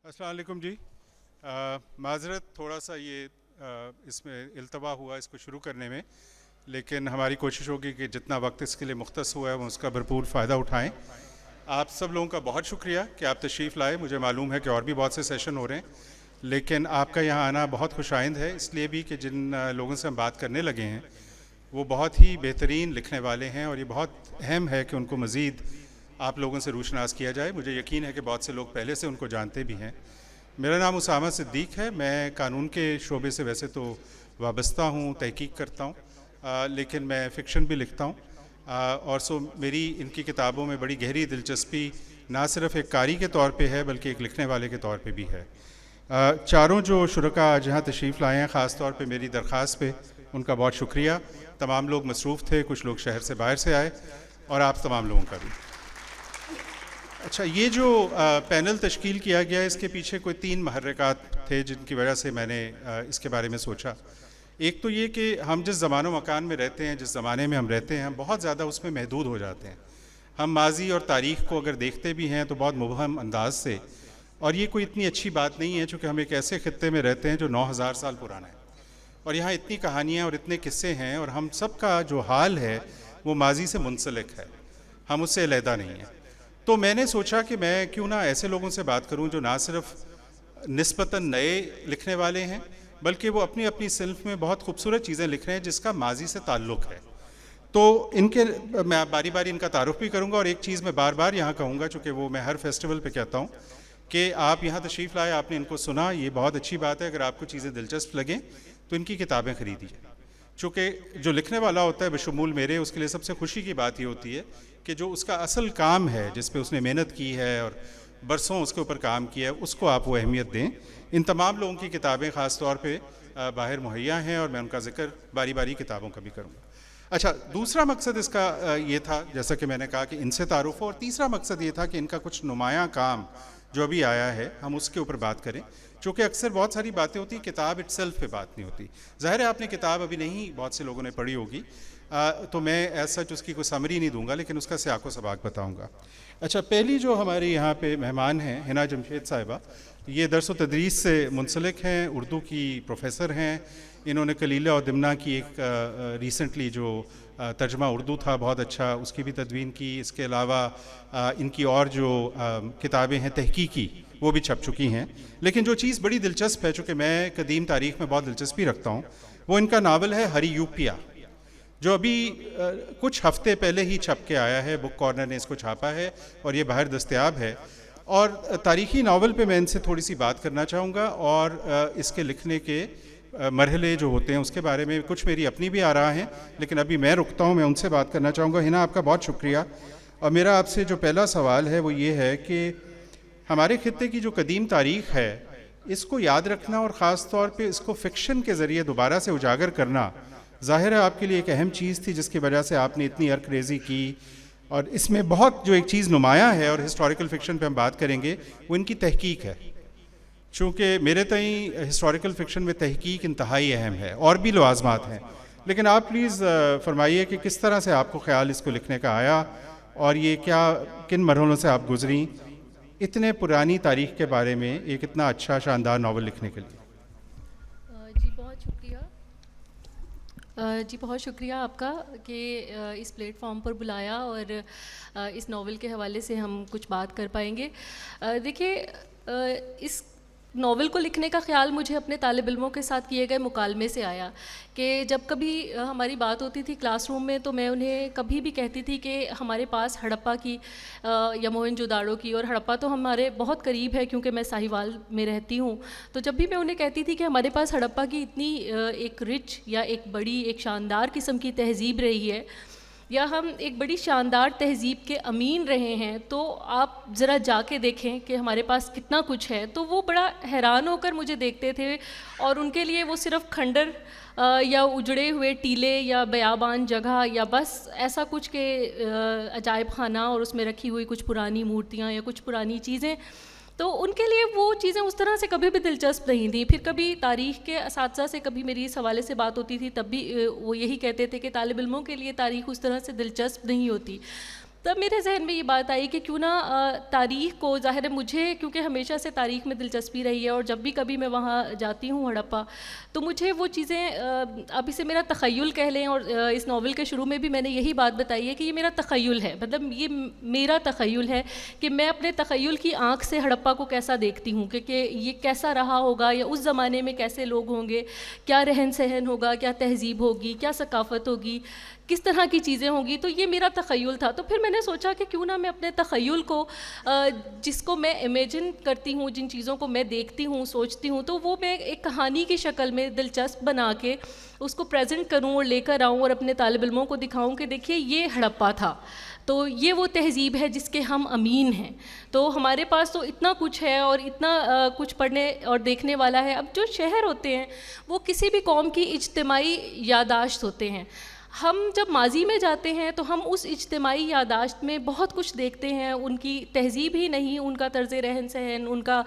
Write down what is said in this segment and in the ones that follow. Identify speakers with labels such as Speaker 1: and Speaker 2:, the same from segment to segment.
Speaker 1: السلام علیکم جی. معذرت تھوڑا سا یہ اس میں التوا ہوا اس کو شروع کرنے میں، لیکن ہماری کوشش ہوگی کہ جتنا وقت اس کے لیے مختص ہوا ہے وہ اس کا بھرپور فائدہ اٹھائیں. آپ سب لوگوں کا بہت شکریہ کہ آپ تشریف لائے. مجھے معلوم ہے کہ اور بھی بہت سے سیشن ہو رہے ہیں، لیکن آپ کا یہاں آنا بہت خوش آئند ہے، اس لیے بھی کہ جن لوگوں سے ہم بات کرنے لگے ہیں وہ بہت ہی بہترین لکھنے والے ہیں، اور یہ بہت اہم ہے کہ ان کو مزید آپ لوگوں سے روشناس کیا جائے. مجھے یقین ہے کہ بہت سے لوگ پہلے سے ان کو جانتے بھی ہیں. میرا نام اسامہ صدیق ہے. میں قانون کے شعبے سے ویسے تو وابستہ ہوں، تحقیق کرتا ہوں، لیکن میں فکشن بھی لکھتا ہوں، اور میری ان کی کتابوں میں بڑی گہری دلچسپی نہ صرف ایک قاری کے طور پہ ہے بلکہ ایک لکھنے والے کے طور پہ بھی ہے. چاروں جو شرکاء جہاں تشریف لائے ہیں، خاص طور پہ میری درخواست پہ ان کا بہت شکریہ. تمام لوگ مصروف تھے، کچھ لوگ شہر سے باہر سے آئے، اور آپ تمام لوگوں کا بھی. اچھا، یہ جو پینل تشکیل کیا گیا ہے اس کے پیچھے کوئی 3 محرکات تھے جن کی وجہ سے میں نے اس کے بارے میں سوچا. ایک تو یہ کہ ہم جس زمان و مکان میں رہتے ہیں، جس زمانے میں ہم رہتے ہیں، ہم بہت زیادہ اس میں محدود ہو جاتے ہیں. ہم ماضی اور تاریخ کو اگر دیکھتے بھی ہیں تو بہت مبہم انداز سے، اور یہ کوئی اتنی اچھی بات نہیں ہے چونکہ ہم ایک ایسے خطے میں رہتے ہیں جو 9000 سال پرانا ہے، اور یہاں اتنی کہانیاں اور اتنے قصے ہیں، اور ہم سب کا جو حال ہے وہ ماضی سے منسلک ہے، ہم اس سے علیحدہ نہیں ہیں. تو میں نے سوچا کہ میں کیوں نہ ایسے لوگوں سے بات کروں جو نہ صرف نسبتاً نئے لکھنے والے ہیں بلکہ وہ اپنی اپنی صنف میں بہت خوبصورت چیزیں لکھ رہے ہیں جس کا ماضی سے تعلق ہے. تو ان کے میں باری باری ان کا تعارف بھی کروں گا، اور ایک چیز میں بار بار یہاں کہوں گا چونکہ وہ میں ہر فیسٹیول پہ کہتا ہوں کہ آپ یہاں تشریف لائے، آپ نے ان کو سنا، یہ بہت اچھی بات ہے. اگر آپ کو چیزیں دلچسپ لگیں تو ان کی کتابیں خریدیے. چونکہ جو لکھنے والا ہوتا ہے بشمول میرے، اس کے لیے سب سے خوشی کی بات یہ ہوتی ہے کہ جو اس کا اصل کام ہے، جس پہ اس نے محنت کی ہے اور برسوں اس کے اوپر کام کیا ہے، اس کو آپ وہ اہمیت دیں. ان تمام لوگوں کی کتابیں خاص طور پہ باہر مہیا ہیں، اور میں ان کا ذکر باری باری کتابوں کا بھی کروں گا. اچھا، دوسرا مقصد اس کا یہ تھا، جیسا کہ میں نے کہا، کہ ان سے تعارف ہو، اور تیسرا مقصد یہ تھا کہ ان کا کچھ نمایاں کام جو ابھی آیا ہے ہم اس کے اوپر بات کریں. چونکہ اکثر بہت ساری باتیں ہوتی ہیں، کتاب اٹ سیلف پہ بات نہیں ہوتی. ظاہر ہے آپ نے کتاب ابھی نہیں بہت سے لوگوں نے پڑھی ہوگی، تو میں ایز سچ اس کی کوئی سمری نہیں دوں گا، لیکن اس کا سیاق و سباق بتاؤں گا. اچھا، پہلی جو ہمارے یہاں پہ مہمان ہیں حنا جمشید صاحبہ، یہ درس و تدریس سے منسلک ہیں، اردو کی پروفیسر ہیں. انہوں نے کلیلہ اور دمنہ کی ایک ریسنٹلی جو ترجمہ اردو تھا بہت اچھا، اس کی بھی تدوین کی. اس کے علاوہ ان کی اور جو کتابیں ہیں تحقیقی وہ بھی چھپ چکی ہیں. لیکن جو چیز بڑی دلچسپ ہے، چونکہ میں قدیم تاریخ میں بہت دلچسپی رکھتا ہوں، وہ ان کا ناول ہے ہری یوپیا، جو ابھی کچھ ہفتے پہلے ہی چھپ کے آیا ہے. بک کارنر نے اس کو چھاپا ہے اور یہ باہر دستیاب ہے. اور تاریخی ناول پہ میں ان سے تھوڑی سی بات کرنا چاہوں گا، اور اس کے لکھنے کے مرحلے جو ہوتے ہیں اس کے بارے میں کچھ میری اپنی بھی آراء ہیں، لیکن ابھی میں رکتا ہوں، میں ان سے بات کرنا چاہوں گا. حنا، آپ کا بہت شکریہ. اور میرا آپ سے جو پہلا سوال ہے وہ یہ ہے کہ ہمارے خطے کی جو قدیم تاریخ ہے اس کو یاد رکھنا، اور خاص طور پہ اس کو فکشن کے ذریعے دوبارہ سے اجاگر کرنا، ظاہر ہے آپ کے لیے ایک اہم چیز تھی جس کی وجہ سے آپ نے اتنی عرق ریزی کی. اور اس میں بہت جو ایک چیز نمایاں ہے، اور ہسٹوریکل فکشن پہ ہم بات کریں گے، وہ ان کی تحقیق ہے. چونکہ میرے تئیں ہسٹوریکل فکشن میں تحقیق انتہائی اہم ہے، اور بھی لوازمات ہیں. لیکن آپ پلیز فرمائیے کہ کس طرح سے آپ کو خیال اس کو لکھنے کا آیا، اور یہ کیا کن مرحلوں سے آپ گزریں اتنے پرانی تاریخ کے بارے میں ایک اتنا اچھا شاندار ناول لکھنے کے لیے.
Speaker 2: جی بہت شکریہ. جی بہت شکریہ آپ کا کہ اس پلیٹ فارم پر بلایا، اور اس ناول کے حوالے سے ہم کچھ بات کر پائیں گے. دیکھیے، اس ناول کو لکھنے کا خیال مجھے اپنے طالب علموں کے ساتھ کیے گئے مکالمے سے آیا کہ جب کبھی ہماری بات ہوتی تھی کلاس روم میں، تو میں انہیں کبھی بھی کہتی تھی کہ ہمارے پاس ہڑپا کی یا موہن جوداڑو کی، اور ہڑپا تو ہمارے بہت قریب ہے کیونکہ میں ساہیوال میں رہتی ہوں. تو جب بھی میں انہیں کہتی تھی کہ ہمارے پاس ہڑپا کی اتنی ایک رچ یا ایک بڑی ایک شاندار قسم کی تہذیب رہی ہے، یا ہم ایک بڑی شاندار تہذیب کے امین رہے ہیں، تو آپ ذرا جا کے دیکھیں کہ ہمارے پاس کتنا کچھ ہے. تو وہ بڑا حیران ہو کر مجھے دیکھتے تھے، اور ان کے لیے وہ صرف کھنڈر یا اجڑے ہوئے ٹیلے یا بیابان جگہ یا بس ایسا کچھ کہ عجائب خانہ اور اس میں رکھی ہوئی کچھ پرانی مورتیاں یا کچھ پرانی چیزیں، تو ان کے لیے وہ چیزیں اس طرح سے کبھی بھی دلچسپ نہیں تھیں. پھر کبھی تاریخ کے اساتذہ سے کبھی میری اس حوالے سے بات ہوتی تھی، تب بھی وہ یہی کہتے تھے کہ طالب علموں کے لیے تاریخ اس طرح سے دلچسپ نہیں ہوتی. تب میرے ذہن میں یہ بات آئی کہ کیوں نہ تاریخ کو، ظاہر ہے مجھے کیونکہ ہمیشہ سے تاریخ میں دلچسپی رہی ہے اور جب بھی کبھی میں وہاں جاتی ہوں ہڑپا تو مجھے وہ چیزیں، اب اسے میرا تخیل کہہ لیں، اور اس ناول کے شروع میں بھی میں نے یہی بات بتائی ہے کہ یہ میرا تخیل ہے، مطلب یہ میرا تخیل ہے کہ میں اپنے تخیل کی آنکھ سے ہڑپا کو کیسا دیکھتی ہوں کہ یہ کیسا رہا ہوگا، یا اس زمانے میں کیسے لوگ ہوں گے، کیا رہن سہن ہوگا، کیا تہذیب ہوگی، کیا ثقافت ہوگی، کس طرح کی چیزیں ہوں گی. تو یہ میرا تخیل تھا. تو پھر میں نے سوچا کہ کیوں نہ میں اپنے تخیل کو، جس کو میں امیجن کرتی ہوں، جن چیزوں کو میں دیکھتی ہوں، سوچتی ہوں، تو وہ میں ایک کہانی کی شکل میں دلچسپ بنا کے اس کو پریزنٹ کروں اور لے کر آؤں اور اپنے طالب علموں کو دکھاؤں کہ دیکھیے یہ ہڑپا تھا، تو یہ وہ تہذیب ہے جس کے ہم امین ہیں. تو ہمارے پاس تو اتنا کچھ ہے اور اتنا کچھ پڑھنے اور دیکھنے والا ہے. اب جو شہر ہوتے ہیں وہ کسی بھی قوم کی اجتماعی یادداشت ہوتے ہیں. ہم جب ماضی میں جاتے ہیں تو ہم اس اجتماعی یادداشت میں بہت کچھ دیکھتے ہیں. ان کی تہذیب ہی نہیں، ان کا طرز رہن سہن، ان کا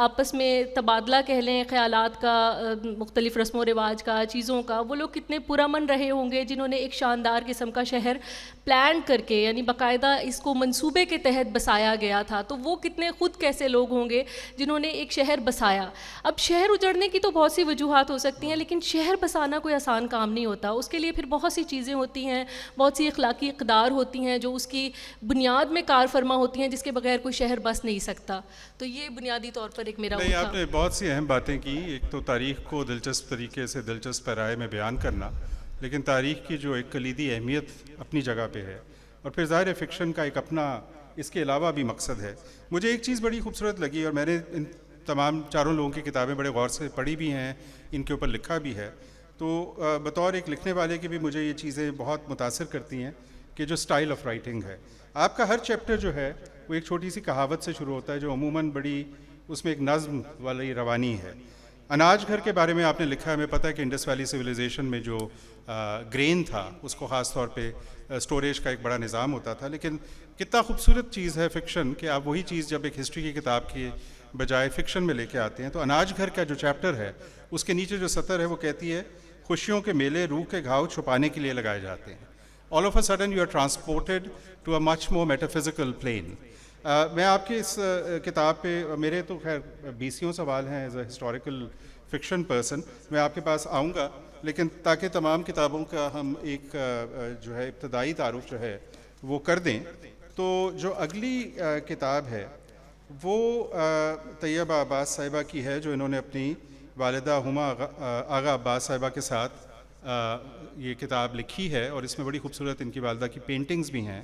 Speaker 2: آپس میں تبادلہ کہہ لیں خیالات کا، مختلف رسم و رواج کا، چیزوں کا. وہ لوگ کتنے پرامن رہے ہوں گے جنہوں نے ایک شاندار قسم کا شہر پلان کر کے، یعنی باقاعدہ اس کو منصوبے کے تحت بسایا گیا تھا. تو وہ کتنے خود کیسے لوگ ہوں گے جنہوں نے ایک شہر بسایا. اب شہر اجڑنے کی تو بہت سی وجوہات ہو سکتی ہیں، لیکن شہر بسانا کوئی آسان کام نہیں ہوتا. اس کے لیے پھر بہت سی چیزیں ہوتی ہیں، بہت سی اخلاقی اقدار ہوتی ہیں جو اس کی بنیاد میں کار فرما ہوتی ہیں، جس کے بغیر کوئی شہر بس نہیں سکتا. تو یہ بنیادی طور پر ایک میرا
Speaker 1: نہیں، آپ نے بہت سی اہم باتیں کی. ایک تو تاریخ کو دلچسپ طریقے سے دلچسپ پیرائے میں بیان کرنا، لیکن تاریخ کی جو ایک کلیدی اہمیت اپنی جگہ پہ ہے، اور پھر ظاہر فکشن کا ایک اپنا اس کے علاوہ بھی مقصد ہے. مجھے ایک چیز بڑی خوبصورت لگی، اور میں نے ان تمام چاروں لوگوں کی کتابیں بڑے غور سے پڑھی بھی ہیں، ان کے اوپر لکھا بھی ہے. تو بطور ایک لکھنے والے کی بھی مجھے یہ چیزیں بہت متاثر کرتی ہیں کہ جو سٹائل آف رائٹنگ ہے. آپ کا ہر چیپٹر جو ہے وہ ایک چھوٹی سی کہاوت سے شروع ہوتا ہے جو عموماً بڑی اس میں ایک نظم والی روانی ہے. اناج گھر کے بارے میں آپ نے لکھا ہے. ہمیں پتہ ہے کہ انڈس ویلی سویلائزیشن میں جو گرین تھا اس کو خاص طور پہ اسٹوریج کا ایک بڑا نظام ہوتا تھا. لیکن کتنا خوبصورت چیز ہے فکشن کہ آپ وہی چیز جب ایک ہسٹری کی کتاب کی بجائے فکشن میں لے کے آتے ہیں. تو اناج گھر کا جو چیپٹر ہے اس کے نیچے جو سطر ہے وہ کہتی ہے خوشیوں کے میلے روح کے گھاؤ چھپانے کے لیے لگائے جاتے ہیں. All of a sudden you are transported to a much more metaphysical plane. میں آپ کی اس کتاب پہ، میرے تو خیر 20 سوال ہیں as a historical fiction person, میں آپ کے پاس آؤں گا، لیکن تاکہ تمام کتابوں کا ہم ایک جو ہے ابتدائی تعارف جو ہے وہ کر دیں. تو جو اگلی کتاب ہے وہ طیبہ عباس صاحبہ کی ہے، جو انہوں نے اپنی والدہ ہما آغا عباس صاحبہ کے ساتھ یہ کتاب لکھی ہے، اور اس میں بڑی خوبصورت ان کی والدہ کی پینٹنگز بھی ہیں.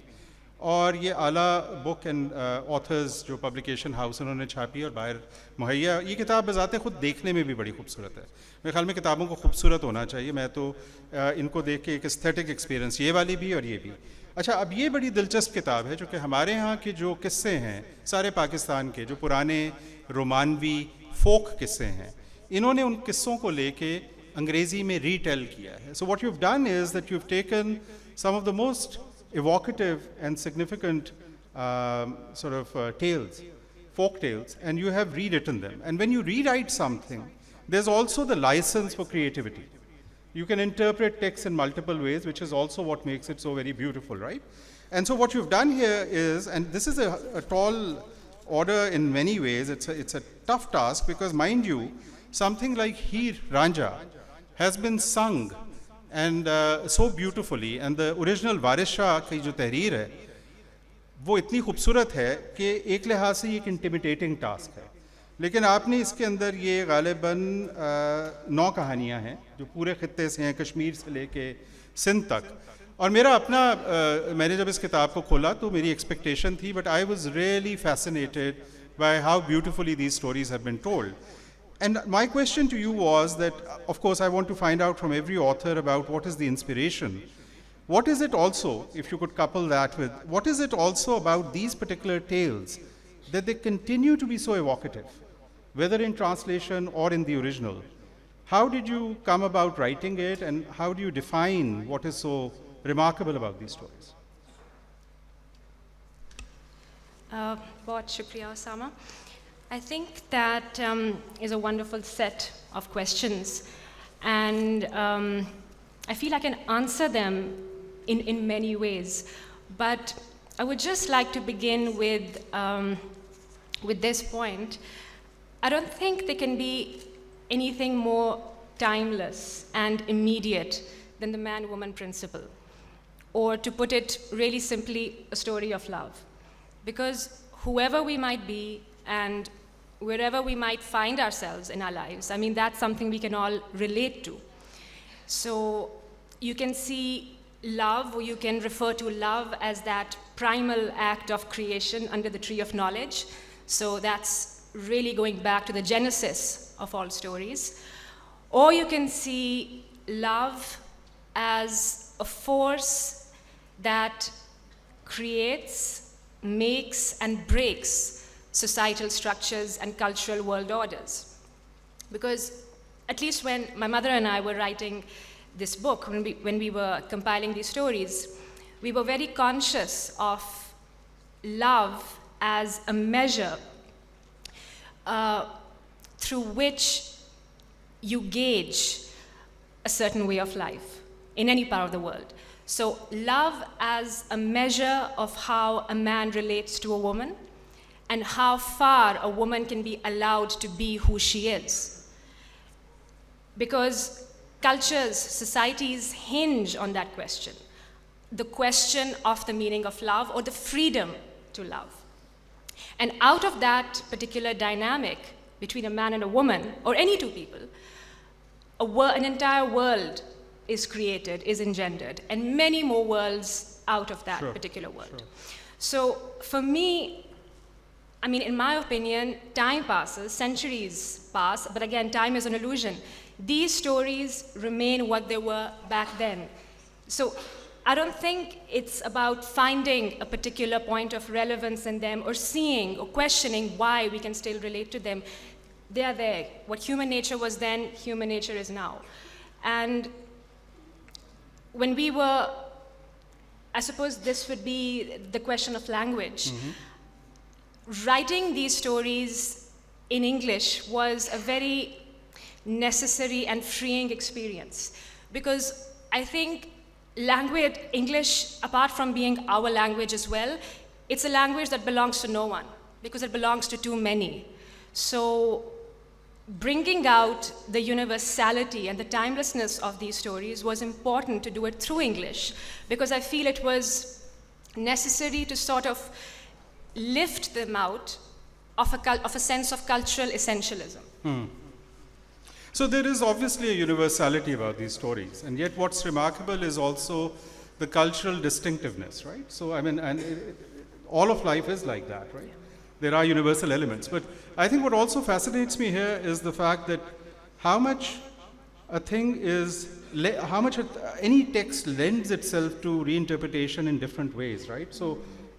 Speaker 1: اور یہ اعلیٰ بک اینڈ آتھرز جو پبلیکیشن ہاؤس انہوں نے چھاپی اور باہر مہیا. یہ کتاب بذات خود دیکھنے میں بھی بڑی خوبصورت ہے. میرے خیال میں کتابوں کو خوبصورت ہونا چاہیے. میں تو ان کو دیکھ کے ایک استھیٹک ایکسپیرینس، یہ والی بھی اور یہ بھی. اچھا، اب یہ بڑی دلچسپ کتاب ہے جو کہ ہمارے ہاں کے جو قصے ہیں سارے پاکستان کے، جو پرانے رومانوی فوک قصے ہیں، انہوں نے ان قصوں کو لے کے انگریزی میں ری ٹیل کیا ہے. So what you have done is that you have taken some of the most evocative and significant sort of tales, folk tales, and you have rewritten them. And when you rewrite something, there's also the license for creativity. You can interpret text in multiple ways, which is also what makes it so very beautiful, right? And so what you've done here is, and this is a tall order in many ways, it's a tough task, because mind you, something like Heer Ranja has been sung and so beautifully, and the original وارث شاہ کی جو تحریر ہے وہ اتنی خوبصورت ہے کہ ایک لحاظ سے یہ ایک انٹیمیٹیٹنگ ٹاسک ہے. لیکن آپ نے اس کے اندر یہ غالباً 9 کہانیاں ہیں جو پورے خطے سے ہیں، کشمیر سے لے کے سندھ تک. اور میرا اپنا میں نے جب اس کتاب کو کھولا تو میری ایکسپیکٹیشن تھی، but I was really fascinated by how beautifully these stories have been told. And my question to you was that, of course, I want to find out from every author about what is the inspiration. What is it also, if you could couple that with, what is it also about these particular tales that they continue to be so evocative, whether in translation or in the original? How did you come about writing it, and how do you define what is so remarkable about these stories?
Speaker 3: Bahut shukriya, Osama. I think that is a wonderful set of questions, and I feel I can answer them in many ways, but I would just like to begin with this point. I don't think there can be anything more timeless and immediate than the man-woman principle, or to put it really simply, a story of love. Because whoever we might be and wherever we might find ourselves in our lives, I mean, that's something we can all relate to. So you can see love, or you can refer to love as that primal act of creation under the tree of knowledge. So that's really going back to the genesis of all stories. Or you can see love as a force that creates, makes, and breaks societal structures and cultural world orders. Because at least when my mother and I were writing this book, when we were compiling these stories, we were very conscious of love as a measure through which you gauge a certain way of life in any part of the world. So love as a measure of how a man relates to a woman and how far a woman can be allowed to be who she is. Because cultures, societies hinge on that question, the question of the meaning of love or the freedom to love. And out of that particular dynamic between a man and a woman, or any two people, an entire world is created, is engendered, and many more worlds out of that particular world. Sure. So for me, I mean, in my opinion, time passes, centuries pass, but again, time is an illusion. These stories remain what they were back then. So I don't think it's about finding a particular point of relevance in them or seeing or questioning why we can still relate to them. They are there. What human nature was then, human nature is now. And when we were, I suppose this would be the question of language. Mm-hmm. Writing these stories in English was a very necessary and freeing experience, because I think language, English, apart from being our language as well, it's a language that belongs to no one, because it belongs to too many. So bringing out the universality and the timelessness of these stories was important to do it through English, because I feel it was necessary to sort of lift them out of a sense of cultural essentialism.
Speaker 1: So there is obviously a universality about these stories, and yet what's remarkable is also the cultural distinctiveness, right? So I mean, all of life is like that, right? There are universal elements, but I think what also fascinates me here is the fact that how much a thing is, how much any text lends itself to reinterpretation in different ways, right? So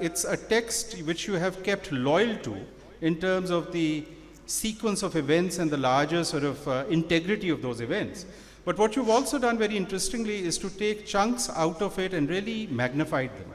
Speaker 1: it's a text which you have kept loyal to in terms of the sequence of events and the larger sort of integrity of those events. But what you've also done very interestingly is to take chunks out of it and really magnified them.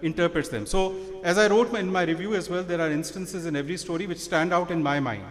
Speaker 1: interprets them. So as I wrote in my review as well, there are instances in every story which stand out in my mind.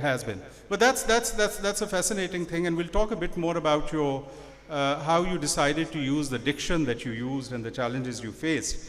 Speaker 1: has been. But that's a fascinating thing, and we'll talk a bit more about your how you decided to use the diction that you used and the challenges you faced.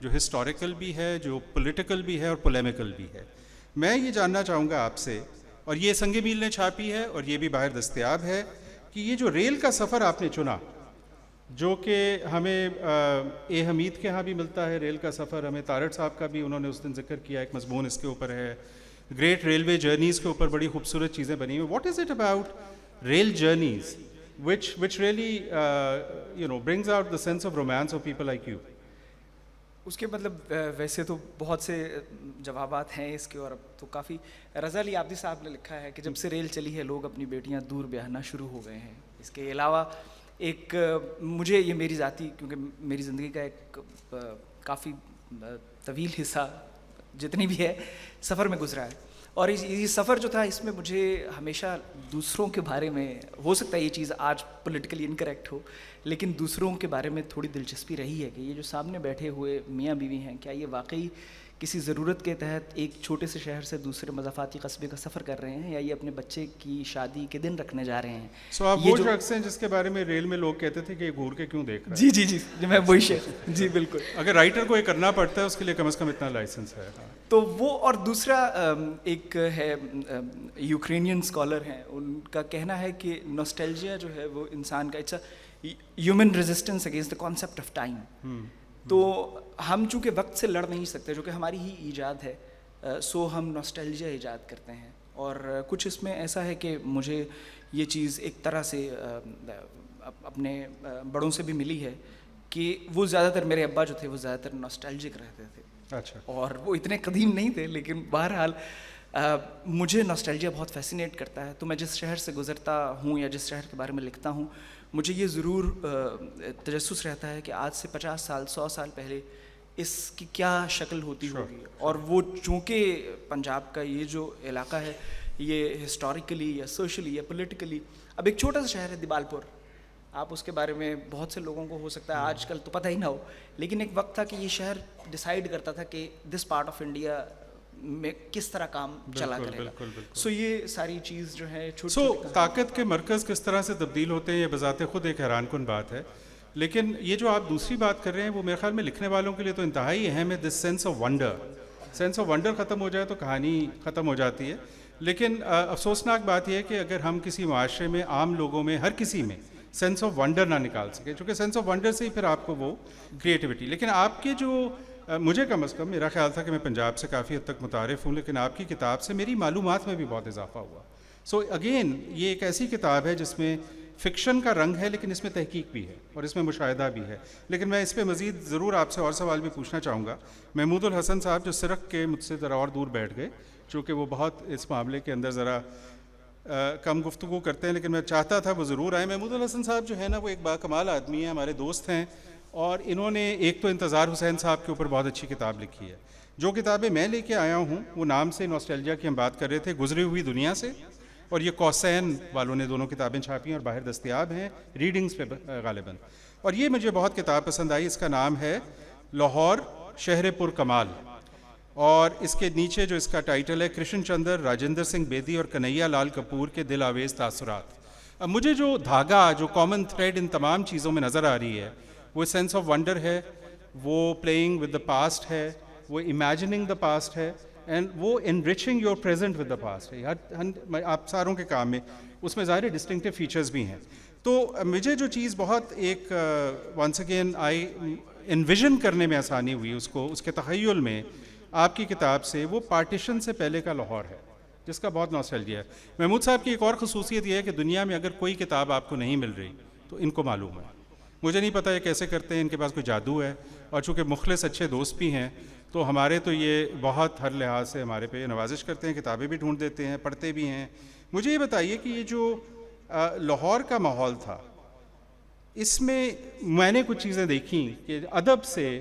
Speaker 1: جو historical بھی ہے, جو political بھی ہے اور پولیمیکل بھی ہے. میں یہ جاننا چاہوں گا آپ سے, اور یہ سنگ میل نے چھاپی ہے اور یہ بھی باہر دستیاب ہے, کہ یہ جو ریل کا سفر آپ نے چنا, جو کہ ہمیں اے حمید کے ہاں بھی ملتا ہے, ریل کا سفر ہمیں طارق صاحب کا بھی انہوں نے اس دن ذکر کیا, ایک مضمون اس کے اوپر ہے, گریٹ ریلوے جرنیز کے اوپر بڑی خوبصورت چیزیں بنی ہوئی. What is it about real journeys which really brings out the sense of romance of people like you?
Speaker 4: اس کے مطلب ویسے تو بہت سے جوابات ہیں اس کے, اور اب تو کافی. رضا علی عابدی صاحب نے لکھا ہے کہ جب سے ریل چلی ہے لوگ اپنی بیٹیاں دور بیاہنا شروع ہو گئے ہیں. اس کے علاوہ ایک مجھے یہ میری ذاتی, کیونکہ میری زندگی کا ایک کافی طویل حصہ جتنی بھی ہے سفر میں گزرا ہے, اور یہ سفر جو تھا اس میں مجھے ہمیشہ دوسروں کے بارے میں, ہو سکتا ہے یہ چیز آج پولیٹیکلی انکریکٹ ہو, لیکن دوسروں کے بارے میں تھوڑی دلچسپی رہی ہے کہ یہ جو سامنے بیٹھے ہوئے میاں بیوی ہیں, کیا یہ واقعی کسی ضرورت کے تحت ایک چھوٹے سے شہر سے دوسرے مضافاتی قصبے کا سفر کر رہے ہیں, یا یہ اپنے بچے کی شادی کے دن رکھنے جا رہے ہیں.
Speaker 1: سو آپ وہ شخص ہیں جس کے بارے میں ریل میں لوگ کہتے تھے کہ یہ گھور کے کیوں دیکھ رہا ہے.
Speaker 4: جی جی جی جی میں وہی شخص, جی بالکل.
Speaker 1: اگر رائٹر کو یہ کرنا پڑتا ہے اس کے لیے کم از کم اتنا لائسنس ہے.
Speaker 4: تو وہ, اور دوسرا ایک ہے یوکرینین اسکالر ہیں, ان کا کہنا ہے کہ نوسٹیلجیا جو ہے وہ انسان کا, it's a human resistance against the concept of time. تو ہم چونکہ وقت سے لڑ نہیں سکتے, جو کہ ہماری ہی ایجاد ہے, سو ہم نوسٹیلجیا ایجاد کرتے ہیں. اور کچھ اس میں ایسا ہے کہ مجھے یہ چیز ایک طرح سے اپنے بڑوں سے بھی ملی ہے کہ وہ زیادہ تر, میرے ابا جو تھے وہ زیادہ تر نوسٹیلجک رہتے تھے.
Speaker 1: اچھا.
Speaker 4: اور وہ اتنے قدیم نہیں تھے, لیکن بہرحال مجھے نوسٹیلجیا بہت فیسینیٹ کرتا ہے. تو میں جس شہر سے گزرتا ہوں یا جس شہر کے بارے میں لکھتا ہوں, مجھے یہ ضرور تجسس رہتا ہے کہ آج سے 50 سال 100 سال پہلے اس کی کیا شکل ہوتی ہوگی. اور وہ چونکہ پنجاب کا یہ جو علاقہ ہے یہ ہسٹوریکلی یا سوشلی یا پولیٹیکلی, اب ایک چھوٹا سا شہر ہے دیبالپور, آپ اس کے بارے میں بہت سے لوگوں کو ہو سکتا ہے آج کل تو پتہ ہی نہ ہو, لیکن ایک وقت تھا کہ یہ شہر ڈیسائیڈ کرتا تھا کہ دس پارٹ آف انڈیا میں کس طرح کام چلا کرے گا. سو یہ ساری چیز جو ہے
Speaker 1: سو طاقت کے مرکز کس طرح سے تبدیل ہوتے ہیں, یہ بذات خود ایک حیران کن بات ہے. لیکن یہ جو آپ دوسری بات کر رہے ہیں وہ میرے خیال میں لکھنے والوں کے لیے تو انتہائی اہم ہے. This sense of wonder, sense of wonder ختم ہو جائے تو کہانی ختم ہو جاتی ہے. لیکن افسوسناک بات یہ ہے کہ اگر ہم کسی معاشرے میں, عام لوگوں میں, ہر کسی میں سینس آف ونڈر نہ نکال سکیں, چونکہ سینس آف ونڈر سے ہی پھر آپ کو وہ کریٹیوٹی. لیکن آپ کے جو, مجھے کم از کم میرا خیال تھا کہ میں پنجاب سے کافی حد تک متعارف ہوں, لیکن آپ کی کتاب سے میری معلومات میں بھی بہت اضافہ ہوا. سو اگین یہ ایک ایسی کتاب ہے جس میں فکشن کا رنگ ہے, لیکن اس میں تحقیق بھی ہے اور اس میں مشاہدہ بھی ہے. لیکن میں اس پہ مزید ضرور آپ سے اور سوال بھی پوچھنا چاہوں گا. محمود الحسن صاحب جو سرخ کے مجھ سے ذرا اور دور بیٹھ گئے, چونکہ وہ بہت اس معاملے کے اندر ذرا کم گفتگو کرتے ہیں, لیکن میں چاہتا تھا وہ ضرور آئیں. محمود الحسن صاحب جو ہے نا وہ ایک باکمال آدمی ہیں, ہمارے دوست ہیں, اور انہوں نے ایک تو انتظار حسین صاحب کے اوپر بہت اچھی کتاب لکھی ہے. جو کتابیں میں لے کے آیا ہوں وہ نام سے نوسٹیلجیا کی ہم بات کر رہے تھے, گزری ہوئی دنیا سے, اور یہ کوسین والوں نے دونوں کتابیں چھاپی ہیں اور باہر دستیاب ہیں ریڈنگز پہ غالباً. اور یہ مجھے بہت کتاب پسند آئی, اس کا نام ہے لاہور شہر پر کمال, اور اس کے نیچے جو اس کا ٹائٹل ہے کرشن چندر, راجندر سنگھ بیدی اور کنہیا لال کپور کے دل آویز تاثرات. اب مجھے جو دھاگا, جو کامن تھریڈ ان تمام چیزوں میں نظر آ رہی ہے وہ سینس آف ونڈر ہے, وہ پلینگ ود دا پاسٹ ہے, وہ امیجننگ دا پاسٹ ہے, اینڈ وہ enriching your present with the past ہے. آپ ساروں کے کام میں اس میں ظاہر ڈسٹنکٹیو فیچرز بھی ہیں. تو مجھے جو چیز بہت ایک ونس اگین آئی انویژن کرنے میں آسانی ہوئی اس کو, اس کے تخیل میں آپ کی کتاب سے, وہ پارٹیشن سے پہلے کا لاہور ہے جس کا بہت نوسٹیلجیا ہے. محمود صاحب کی ایک اور خصوصیت یہ ہے کہ دنیا میں اگر کوئی کتاب آپ کو نہیں مل رہی تو ان کو معلوم ہے. مجھے نہیں پتہ یہ کیسے کرتے ہیں, ان کے پاس کوئی جادو ہے, اور چونکہ مخلص اچھے دوست بھی ہیں تو ہمارے تو یہ بہت ہر لحاظ سے ہمارے پہ نوازش کرتے ہیں, کتابیں بھی ڈھونڈ دیتے ہیں, پڑھتے بھی ہیں. مجھے یہ بتائیے کہ یہ جو لاہور کا ماحول تھا اس میں نے کچھ چیزیں دیکھیں کہ ادب سے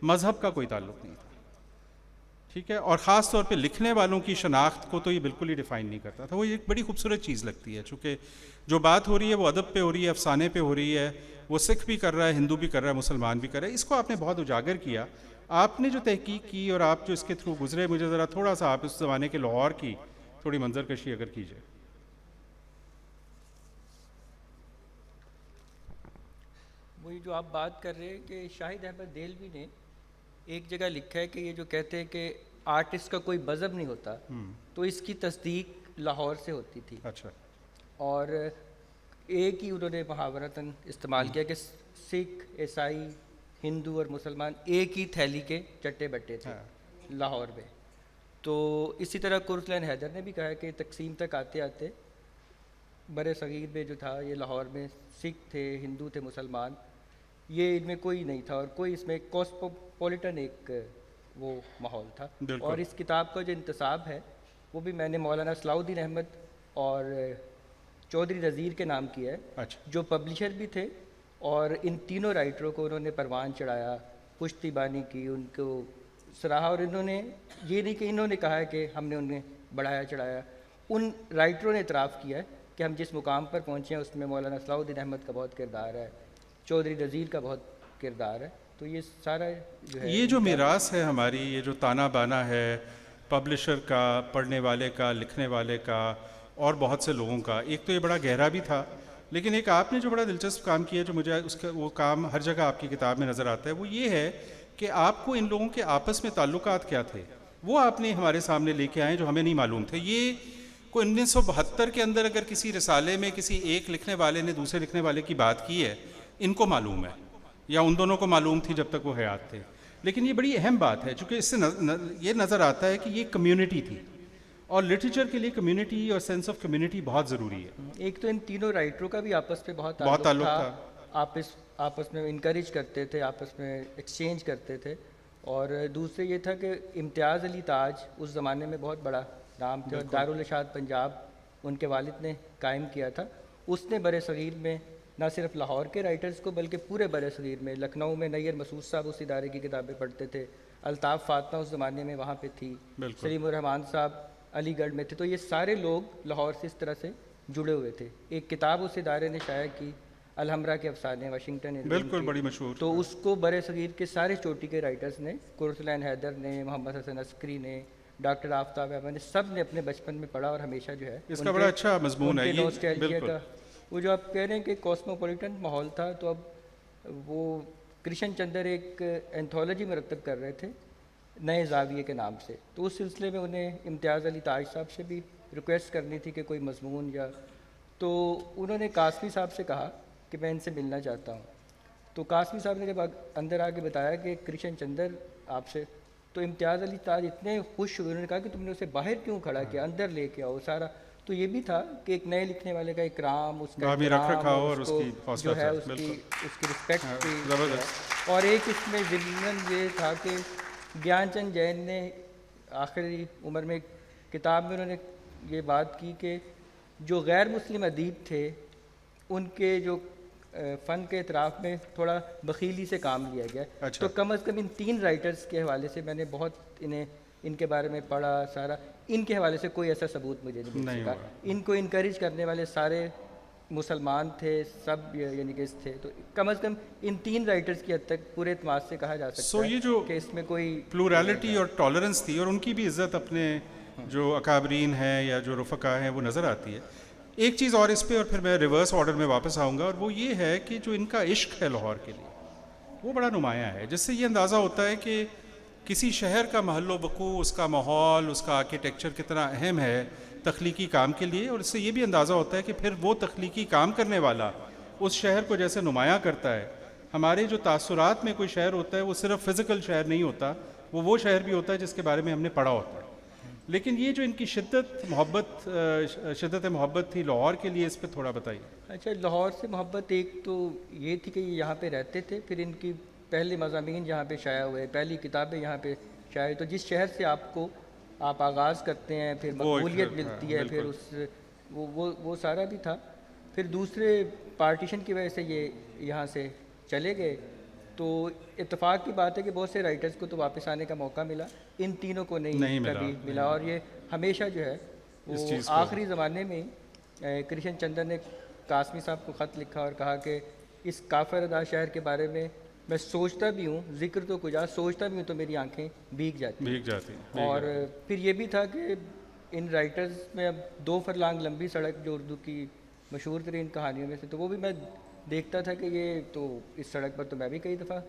Speaker 1: مذہب کا کوئی تعلق نہیں تھا, ٹھیک ہے, اور خاص طور پہ لکھنے والوں کی شناخت کو تو یہ بالکل ہی ڈیفائن نہیں کرتا تھا. وہ ایک بڑی خوبصورت چیز لگتی ہے, چونکہ جو بات ہو رہی ہے وہ ادب پہ ہو رہی ہے, افسانے پہ ہو رہی ہے, وہ سکھ بھی کر رہا ہے, ہندو بھی کر رہا ہے, مسلمان بھی کر رہا ہے. اس کو آپ نے بہت اجاگر کیا. آپ نے جو تحقیق کی اور آپ جو اس کے تھرو گزرے, مجھے ذرا تھوڑا سا آپ اس زمانے کے لاہور کی تھوڑی منظر کشی اگر کیجیے.
Speaker 5: وہی جو آپ بات کر رہے ہیں کہ شاہد احمد دہلوی نے ایک جگہ لکھا ہے کہ یہ جو کہتے ہیں کہ آرٹسٹ کا کوئی مذہب نہیں ہوتا، تو اس کی تصدیق لاہور سے ہوتی تھی.
Speaker 1: اچھا.
Speaker 5: اور ایک ہی انہوں نے محاورتاً استعمال کیا کہ سکھ، عیسائی، ہندو اور مسلمان ایک ہی تھیلی کے چٹے بٹے تھے لاہور میں. تو اسی طرح قرۃ حیدر نے بھی کہا ہے کہ تقسیم تک آتے آتے بر صغیر میں جو تھا یہ لاہور میں سکھ تھے، ہندو تھے، مسلمان، یہ ان میں کوئی نہیں تھا، اور کوئی اس میں کاسموپولیٹن ایک وہ ماحول تھا.
Speaker 1: بالکل.
Speaker 5: اور اس کتاب کا جو انتصاب ہے وہ بھی میں نے مولانا صلاح الدین احمد اور چودھری نذیر کے نام کیا ہے،
Speaker 1: اچھا.
Speaker 5: جو پبلشر بھی تھے، اور ان تینوں رائٹروں کو انہوں نے پروان چڑھایا، پشتی بانی کی، ان کو سراہا. اور انہوں نے یہ نہیں کہ انہوں نے کہا ہے کہ ہم نے انہیں بڑھایا چڑھایا، ان رائٹروں نے اعتراف کیا ہے کہ ہم جس مقام پر پہنچے ہیں اس میں مولانا صلاح الدین احمد کا بہت کردار ہے، چودھری نذیر کا بہت کردار ہے. تو یہ سارا جو ہے
Speaker 1: یہ جو میراث ہے ہماری، یہ جو تانا بانا ہے پبلشر کا، پڑھنے والے کا، لکھنے والے کا، اور بہت سے لوگوں کا، ایک تو یہ بڑا گہرا بھی تھا، لیکن ایک آپ نے جو بڑا دلچسپ کام کیا جو مجھے اس کا وہ کام ہر جگہ آپ کی کتاب میں نظر آتا ہے، وہ یہ ہے کہ آپ کو ان لوگوں کے آپس میں تعلقات کیا تھے وہ آپ نے ہمارے سامنے لے کے آئے جو ہمیں نہیں معلوم تھے. یہ کوئی 1972 کے اندر اگر کسی رسالے میں کسی ایک لکھنے والے نے دوسرے لکھنے والے کی بات کی ہے، ان کو معلوم ہے یا ان دونوں کو معلوم تھی جب تک وہ حیات تھے. لیکن یہ بڑی اہم بات ہے چونکہ اس سے یہ نظر آتا ہے کہ یہ کمیونٹی تھی، اور لٹریچر کے لیے کمیونٹی اور سینس آف کمیونٹی بہت ضروری ہے.
Speaker 5: ایک تو ان تینوں رائٹروں کا بھی آپس میں بہت
Speaker 1: تعلق
Speaker 5: تھا، آپس میں انکریج کرتے تھے، آپس میں ایکسچینج کرتے تھے. اور دوسرے یہ تھا کہ امتیاز علی تاج اس زمانے میں بہت بڑا نام تھے، اور دارالارشاد پنجاب ان کے والد نے قائم کیا تھا. اس نے بر صغیر میں نہ صرف لاہور کے رائٹرز کو بلکہ پورے بر صغیر میں، لکھنؤ میں نیر مسعود صاحب اس ادارے کی کتابیں پڑھتے تھے، الطاف فاطمہ اس زمانے میں وہاں پہ تھی، سلیم الرحمان صاحب علی گڑھ میں تھے. تو یہ سارے لوگ لاہور سے اس طرح سے جڑے ہوئے تھے. ایک کتاب اس ادارے نے شائع کی، الحمرا کے افسانے، واشنگٹن،
Speaker 1: بالکل بڑی مشہور.
Speaker 5: تو اس کو بر صغیر کے سارے چوٹی کے رائٹرز نے، قرۃ حیدر نے، محمد حسن عسکری نے، ڈاکٹر آفتاب احمد نے، سب نے اپنے بچپن میں پڑھا، اور ہمیشہ جو ہے
Speaker 1: اس کا بڑا اچھا مضمون ہے
Speaker 5: یہ کا. وہ جو آپ کہہ رہے ہیں کہ کاسموپولیٹن ماحول تھا، تو اب وہ کرشن چندر ایک اینتھولوجی مرتب کر رہے تھے نئے زاویے کے نام سے. تو اس سلسلے میں انہیں امتیاز علی تاج صاحب سے بھی ریکویسٹ کرنی تھی کہ کوئی مضمون یا، تو انہوں نے قاسمی صاحب سے کہا کہ میں ان سے ملنا چاہتا ہوں. تو قاسمی صاحب نے جب اندر آ کے بتایا کہ کرشن چندر آپ سے، تو امتیاز علی تاج اتنے خوش ہوئے، انہوں نے کہا کہ تم نے اسے باہر کیوں کھڑا کیا، اندر لے کے آؤ سارا. تو یہ بھی تھا کہ ایک نئے لکھنے والے کا اکرام، اس کا
Speaker 1: اور اس کی
Speaker 5: جو ہے اس کی رسپیکٹ کی. اور ایک اس میں ضمن یہ تھا کہ گیان چند جین نے آخری عمر میں کتاب میں انہوں نے یہ بات کی کہ جو غیر مسلم ادیب تھے ان کے جو فن کے اعتراف میں تھوڑا بخیلی سے کام لیا گیا. تو کم از کم ان تین رائٹرز کے حوالے سے میں نے بہت ان کے بارے میں پڑھا سارا، ان کے حوالے سے کوئی ایسا ثبوت مجھے نہیں مل سکا. ان کو انکریج کرنے والے سارے مسلمان تھے، سب یعنی کہ تھے. تو کم از کم ان تین رائٹرز کی حد تک پورے اعتماد سے کہا جا سکتا ہے کہ اس میں کوئی
Speaker 1: پلورالٹی اور ٹالرنس تھی، اور ان کی بھی عزت اپنے جو اکابرین ہیں یا جو رفقا ہیں وہ نظر آتی ہے. ایک چیز اور اس پہ، اور پھر میں ریورس آرڈر میں واپس آؤں گا، اور وہ یہ ہے کہ جو ان کا عشق ہے لاہور کے لیے وہ بڑا نمایاں ہے، جس سے یہ اندازہ ہوتا ہے کہ کسی شہر کا محل و وقوع، اس کا ماحول، اس کا آرکیٹیکچر کتنا اہم ہے تخلیقی کام کے لیے. اور اس سے یہ بھی اندازہ ہوتا ہے کہ پھر وہ تخلیقی کام کرنے والا اس شہر کو جیسے نمایاں کرتا ہے. ہمارے جو تاثرات میں کوئی شہر ہوتا ہے وہ صرف فزیکل شہر نہیں ہوتا، وہ شہر بھی ہوتا ہے جس کے بارے میں ہم نے پڑھا ہوتا ہے. لیکن یہ جو ان کی شدت محبت تھی لاہور کے لیے، اس پہ تھوڑا بتائیے.
Speaker 5: اچھا، لاہور سے محبت ایک تو یہ تھی کہ یہ یہاں پہ رہتے تھے، پھر ان کی پہلے مضامین یہاں پہ شائع ہوئے، پہلی کتابیں یہاں پہ شائع ہوئی. تو جس شہر سے آپ آغاز کرتے ہیں، پھر مقبولیت ملتی ہے، پھر وہ سارا بھی تھا. پھر دوسرے پارٹیشن کی وجہ سے یہ یہاں سے چلے گئے. تو اتفاق کی بات ہے کہ بہت سے رائٹرز کو تو واپس آنے کا موقع ملا، ان تینوں کو نہیں کبھی ملا. اور یہ ہمیشہ جو ہے وہ آخری زمانے میں کرشن چندر نے قاسمی صاحب کو خط لکھا اور کہا کہ اس کافر ادا شہر کے بارے میں میں سوچتا بھی ہوں، ذکر تو کجا، سوچتا بھی ہوں تو میری آنکھیں بھیگ جاتی. اور پھر یہ بھی تھا کہ ان رائٹرز میں اب 2 فرلانگ لمبی سڑک جو اردو کی مشہور ترین کہانیوں میں سے، تو وہ بھی میں دیکھتا تھا کہ یہ تو اس سڑک پر تو میں بھی کئی دفعہ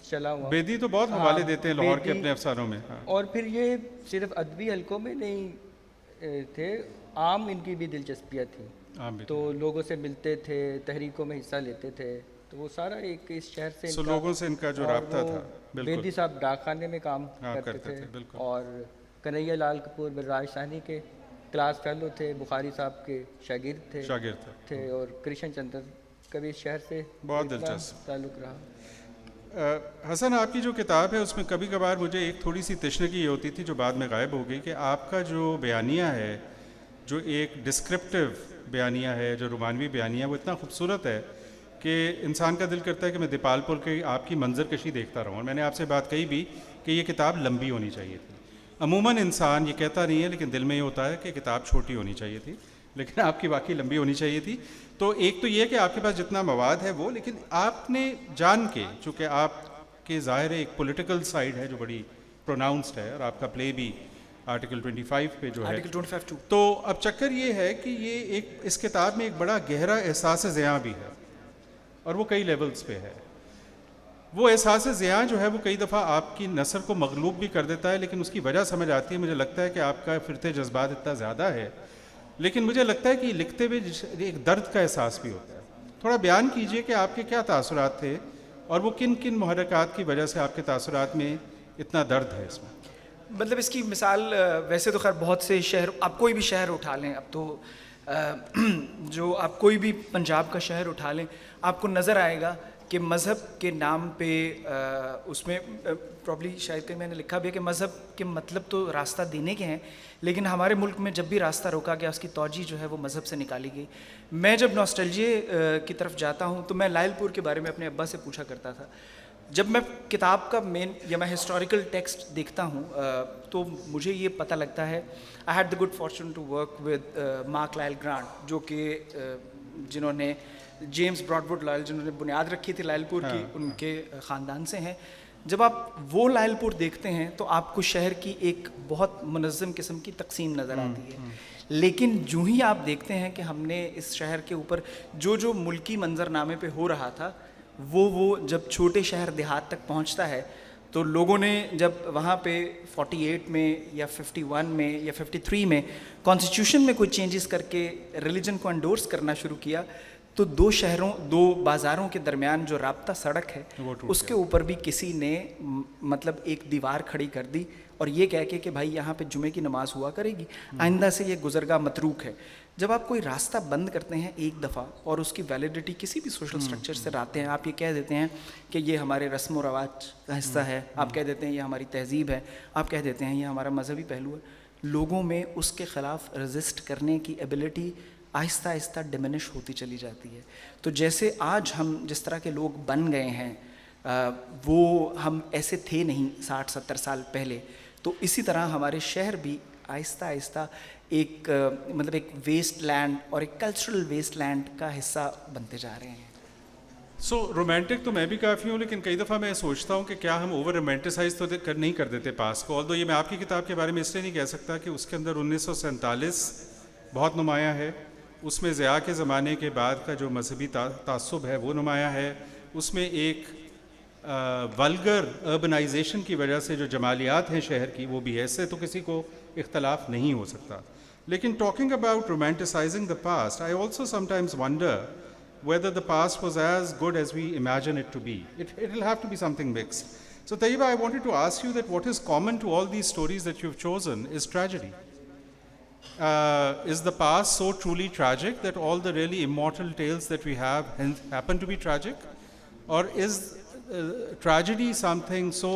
Speaker 5: چلا ہوا.
Speaker 1: بیدی تو بہت حوالے دیتے ہیں لاہور کے
Speaker 5: بیدی.
Speaker 1: اپنے افسانوں میں. ہاں
Speaker 5: اور پھر یہ صرف ادبی حلقوں میں نہیں تھے, عام ان کی بھی دلچسپیاں تھیں,
Speaker 1: عام بھی.
Speaker 5: تو لوگوں سے ملتے تھے, تحریکوں میں حصہ لیتے تھے, تو وہ سارا ایک اس شہر سے
Speaker 1: سو لوگوں سے ان کا جو رابطہ تھا. بالکل
Speaker 5: بیدی صاحب ڈاک خانے میں کام
Speaker 1: ہاں
Speaker 5: کرتے
Speaker 1: کرتے
Speaker 5: تھے,
Speaker 1: تھے, بالکل.
Speaker 5: اور کنہیا لال کپور برراج ثانی کے کلاس فیلو تھے, بخاری صاحب کے شاگرد تھے
Speaker 1: شاگرد
Speaker 5: تھے, اور کرشن چندر کا بھی اس شہر سے
Speaker 1: بہت
Speaker 5: اتنا
Speaker 1: دلچسپ.
Speaker 5: تعلق رہا.
Speaker 1: حسن, آپ کی جو کتاب ہے اس میں کبھی کبھار مجھے ایک تھوڑی سی تشنگی یہ ہوتی تھی جو بعد میں غائب ہو گئی, کہ آپ کا جو بیانیہ ہے, جو ایک ڈسکرپٹیو بیانیہ ہے, جو رومانوی بیانیہ ہے, وہ اتنا خوبصورت ہے کہ انسان کا دل کرتا ہے کہ میں دیپال پور کے آپ کی منظر کشی دیکھتا رہوں. اور میں نے آپ سے بات کہی بھی کہ یہ کتاب لمبی ہونی چاہیے تھی. عموماً انسان یہ کہتا نہیں ہے لیکن دل میں یہ ہوتا ہے کہ کتاب چھوٹی ہونی چاہیے تھی, لیکن آپ کی واقعی لمبی ہونی چاہیے تھی. تو ایک تو یہ کہ آپ کے پاس جتنا مواد ہے وہ, لیکن آپ نے جان کے, چونکہ آپ کے ظاہر ایک پولیٹیکل سائڈ ہے جو بڑی پروناؤنسڈ ہے, اور آپ کا پلے بھی آرٹیکل 25 پہ جو ہے,
Speaker 4: آرٹیکل 25
Speaker 1: تو اب چکر یہ ہے کہ یہ ایک اس کتاب میں ایک بڑا گہرا احساس زیاں بھی ہے, اور وہ کئی لیولز پہ ہے. وہ احساس زیاں جو ہے وہ کئی دفعہ آپ کی نثر کو مغلوب بھی کر دیتا ہے, لیکن اس کی وجہ سمجھ آتی ہے. مجھے لگتا ہے کہ آپ کا فرتے جذبات اتنا زیادہ ہے, لیکن مجھے لگتا ہے کہ لکھتے ہوئے ایک درد کا احساس بھی ہوتا ہے. تھوڑا بیان کیجئے کہ آپ کے کیا تاثرات تھے, اور وہ کن کن محرکات کی وجہ سے آپ کے تاثرات میں اتنا درد ہے اس میں.
Speaker 4: مطلب اس کی مثال ویسے تو خیر بہت سے شہر, آپ کوئی بھی شہر اٹھا لیں, اب تو جو آپ کوئی بھی پنجاب کا شہر اٹھا لیں, آپ کو نظر آئے گا کہ مذہب کے نام پہ اس میں پرابلی شاید کہ میں نے لکھا بھی ہے کہ مذہب کے مطلب تو راستہ دینے کے ہیں, لیکن ہمارے ملک میں جب بھی راستہ روکا گیا اس کی توجہ جو ہے وہ مذہب سے نکالی گئی. میں جب نوسٹلجیے کی طرف جاتا ہوں تو میں لائل پور کے بارے میں اپنے ابا سے پوچھا کرتا تھا. جب میں کتاب کا مین یا میں ہسٹوریکل ٹیکسٹ دیکھتا ہوں تو مجھے یہ پتہ لگتا ہے, I had the good fortune to work with Mark Lyall Grant, جو کہ جنہوں نے جیمز براڈ ووڈ لائل, جنہوں نے بنیاد رکھی تھی لائل پور کی, ان کے خاندان سے ہیں. جب آپ وہ لائل پور دیکھتے ہیں تو آپ کو شہر کی ایک بہت منظم قسم کی تقسیم نظر آتی ہے, لیکن جو ہی آپ دیکھتے ہیں کہ ہم نے اس شہر کے اوپر جو ملکی منظر نامے پہ ہو رہا تھا وہ جب چھوٹے شہر دیہات تک پہنچتا ہے, تو لوگوں نے جب وہاں پہ 48 میں یا 51 میں یا 53 میں کانسٹیٹیوشن میں کوئی چینجز کر کے ریلیجن کو انڈورس کرنا شروع کیا, تو دو بازاروں کے درمیان جو رابطہ سڑک ہے اس کے اوپر بھی کسی نے مطلب ایک دیوار کھڑی کر دی, اور یہ کہہ کے کہ بھائی یہاں پہ جمعے کی نماز ہوا کرے گی, آئندہ سے یہ گزرگاہ متروک ہے. جب آپ کوئی راستہ بند کرتے ہیں ایک دفعہ اور اس کی ویلیڈیٹی کسی بھی سوشل سٹرکچر سے لاتے ہیں, آپ یہ کہہ دیتے ہیں کہ یہ ہمارے رسم و رواج کا حصہ ہے, آپ کہہ دیتے ہیں یہ ہماری تہذیب ہے, آپ کہہ دیتے ہیں یہ ہمارا مذہبی پہلو ہے, لوگوں میں اس کے خلاف رزسٹ کرنے کی ایبلٹی آہستہ آہستہ ڈیمینش ہوتی چلی جاتی ہے. تو جیسے آج ہم جس طرح کے لوگ بن گئے ہیں وہ ہم ایسے تھے نہیں 60-70 سال پہلے, تو اسی طرح ہمارے شہر بھی آہستہ آہستہ ایک مطلب ایک ویسٹ لینڈ اور ایک کلچرل ویسٹ لینڈ کا حصہ بنتے جا رہے ہیں.
Speaker 1: سو رومانٹک تو میں بھی کافی ہوں, لیکن کئی دفعہ میں سوچتا ہوں کہ کیا ہم اوور رومانٹیسائز تو نہیں کر دیتے پاس کو. آلدو یہ میں آپ کی کتاب کے بارے میں اس لیے نہیں کہہ سکتا کہ اس کے اندر 1947 بہت نمایاں ہے, اس میں ضیاء کے زمانے کے بعد کا جو مذہبی تعصب ہے وہ نمایاں ہے, اس میں ایک ولگر اربنائزیشن کی وجہ سے جو جمالیات ہیں شہر کی وہ بھی ہے, اس سے تو کسی کو اختلاف نہیں ہو سکتا. لیکن talking about romanticising the past, I also sometimes wonder whether the past was as good as we imagine it to be. It will have to be something mixed. So Tayyiba, I wanted to ask you that what is common to all these stories that you've chosen is tragedy. Is the past so truly tragic that all the really immortal tales that we have happen to be tragic? Or is tragedy something so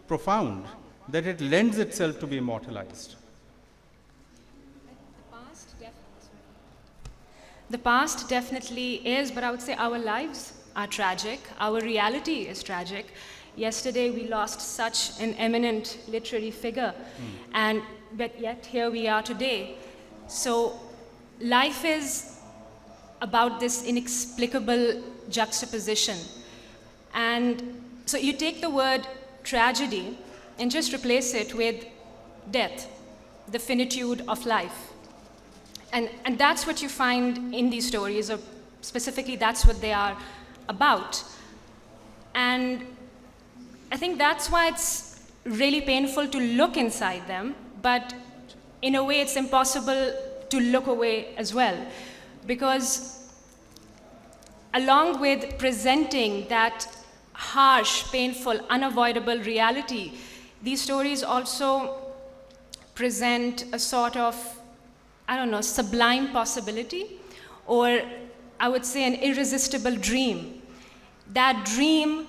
Speaker 1: profound that it lends itself to be immortalized?
Speaker 3: The past definitely is, but I would say our lives are tragic. Our reality is tragic. Yesterday we lost such an eminent literary figure, but yet here we are today. So life is about this inexplicable juxtaposition. And so you take the word tragedy and just replace it with death, the finitude of life. And that's what you find in these stories of specifically that's what they are about. And I think that's why it's really painful to look inside them, but in a way it's impossible to look away as well. Because along with presenting that harsh, painful, unavoidable reality, these stories also present a sort of, I don't know, sublime possibility, or I would say an irresistible dream. That dream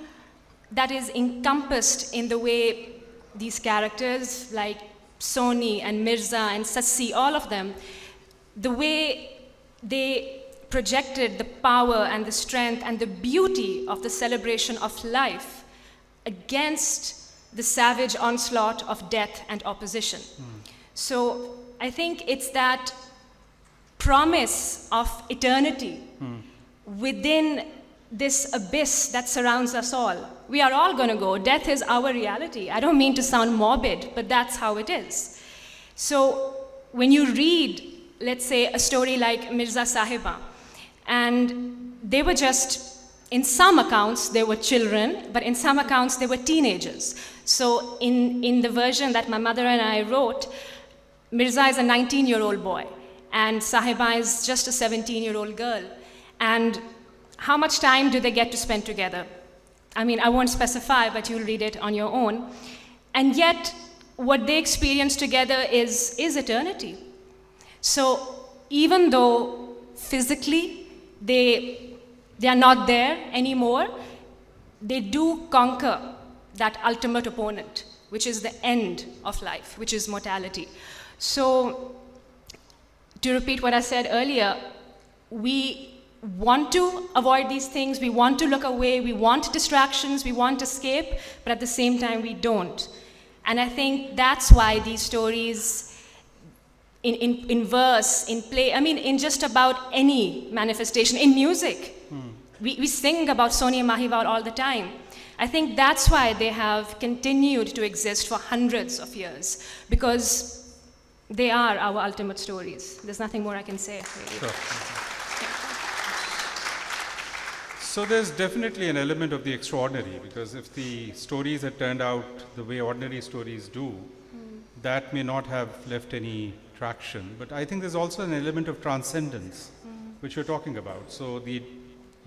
Speaker 3: that is encompassed in the way these characters like Soni and Mirza and Sassi, all of them, the way they projected the power and the strength and the beauty of the celebration of life against the savage onslaught of death and opposition. So I think it's that promise of eternity within this abyss that surrounds us all. We are all going to go. Death is our reality. I don't mean to sound morbid, but that's how it is. So when you read, let's say, a story like Mirza Sahiba, and they were just, in some accounts, they were children, but in some accounts, they were teenagers. So in the version that my mother and I wrote, Mirza is a 19-year-old boy, and Sahiba is just a 17-year-old girl. And how much time do they get to spend together? I mean, I won't specify, but you'll read it on your own. And yet, what they experience together is eternity. So even though physically they are not there anymore, they do conquer that ultimate opponent, which is the end of life, which is mortality. So to repeat what I said earlier, we want to avoid these things, we want to look away, we want distractions, we want escape, but at the same time we don't. And I think that's why these stories in verse, in play, I mean in just about any manifestation, in music, we sing about Soni and Mahiwal all the time. I think that's why they have continued to exist for hundreds of years, because they are our ultimate stories. There's nothing more I can say, really.
Speaker 1: Sure. So there's definitely an element of the extraordinary, because if the stories had turned out the way ordinary stories do, that may not have left any traction. But I think there's also an element of transcendence, which you're talking about. So the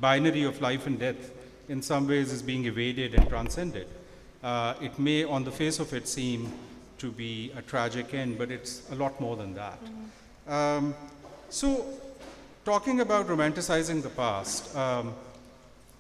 Speaker 1: binary of life and death in some ways is being evaded and transcended. It may on the face of it seem to be a tragic end, but it's a lot more than that. So talking about romanticizing the past,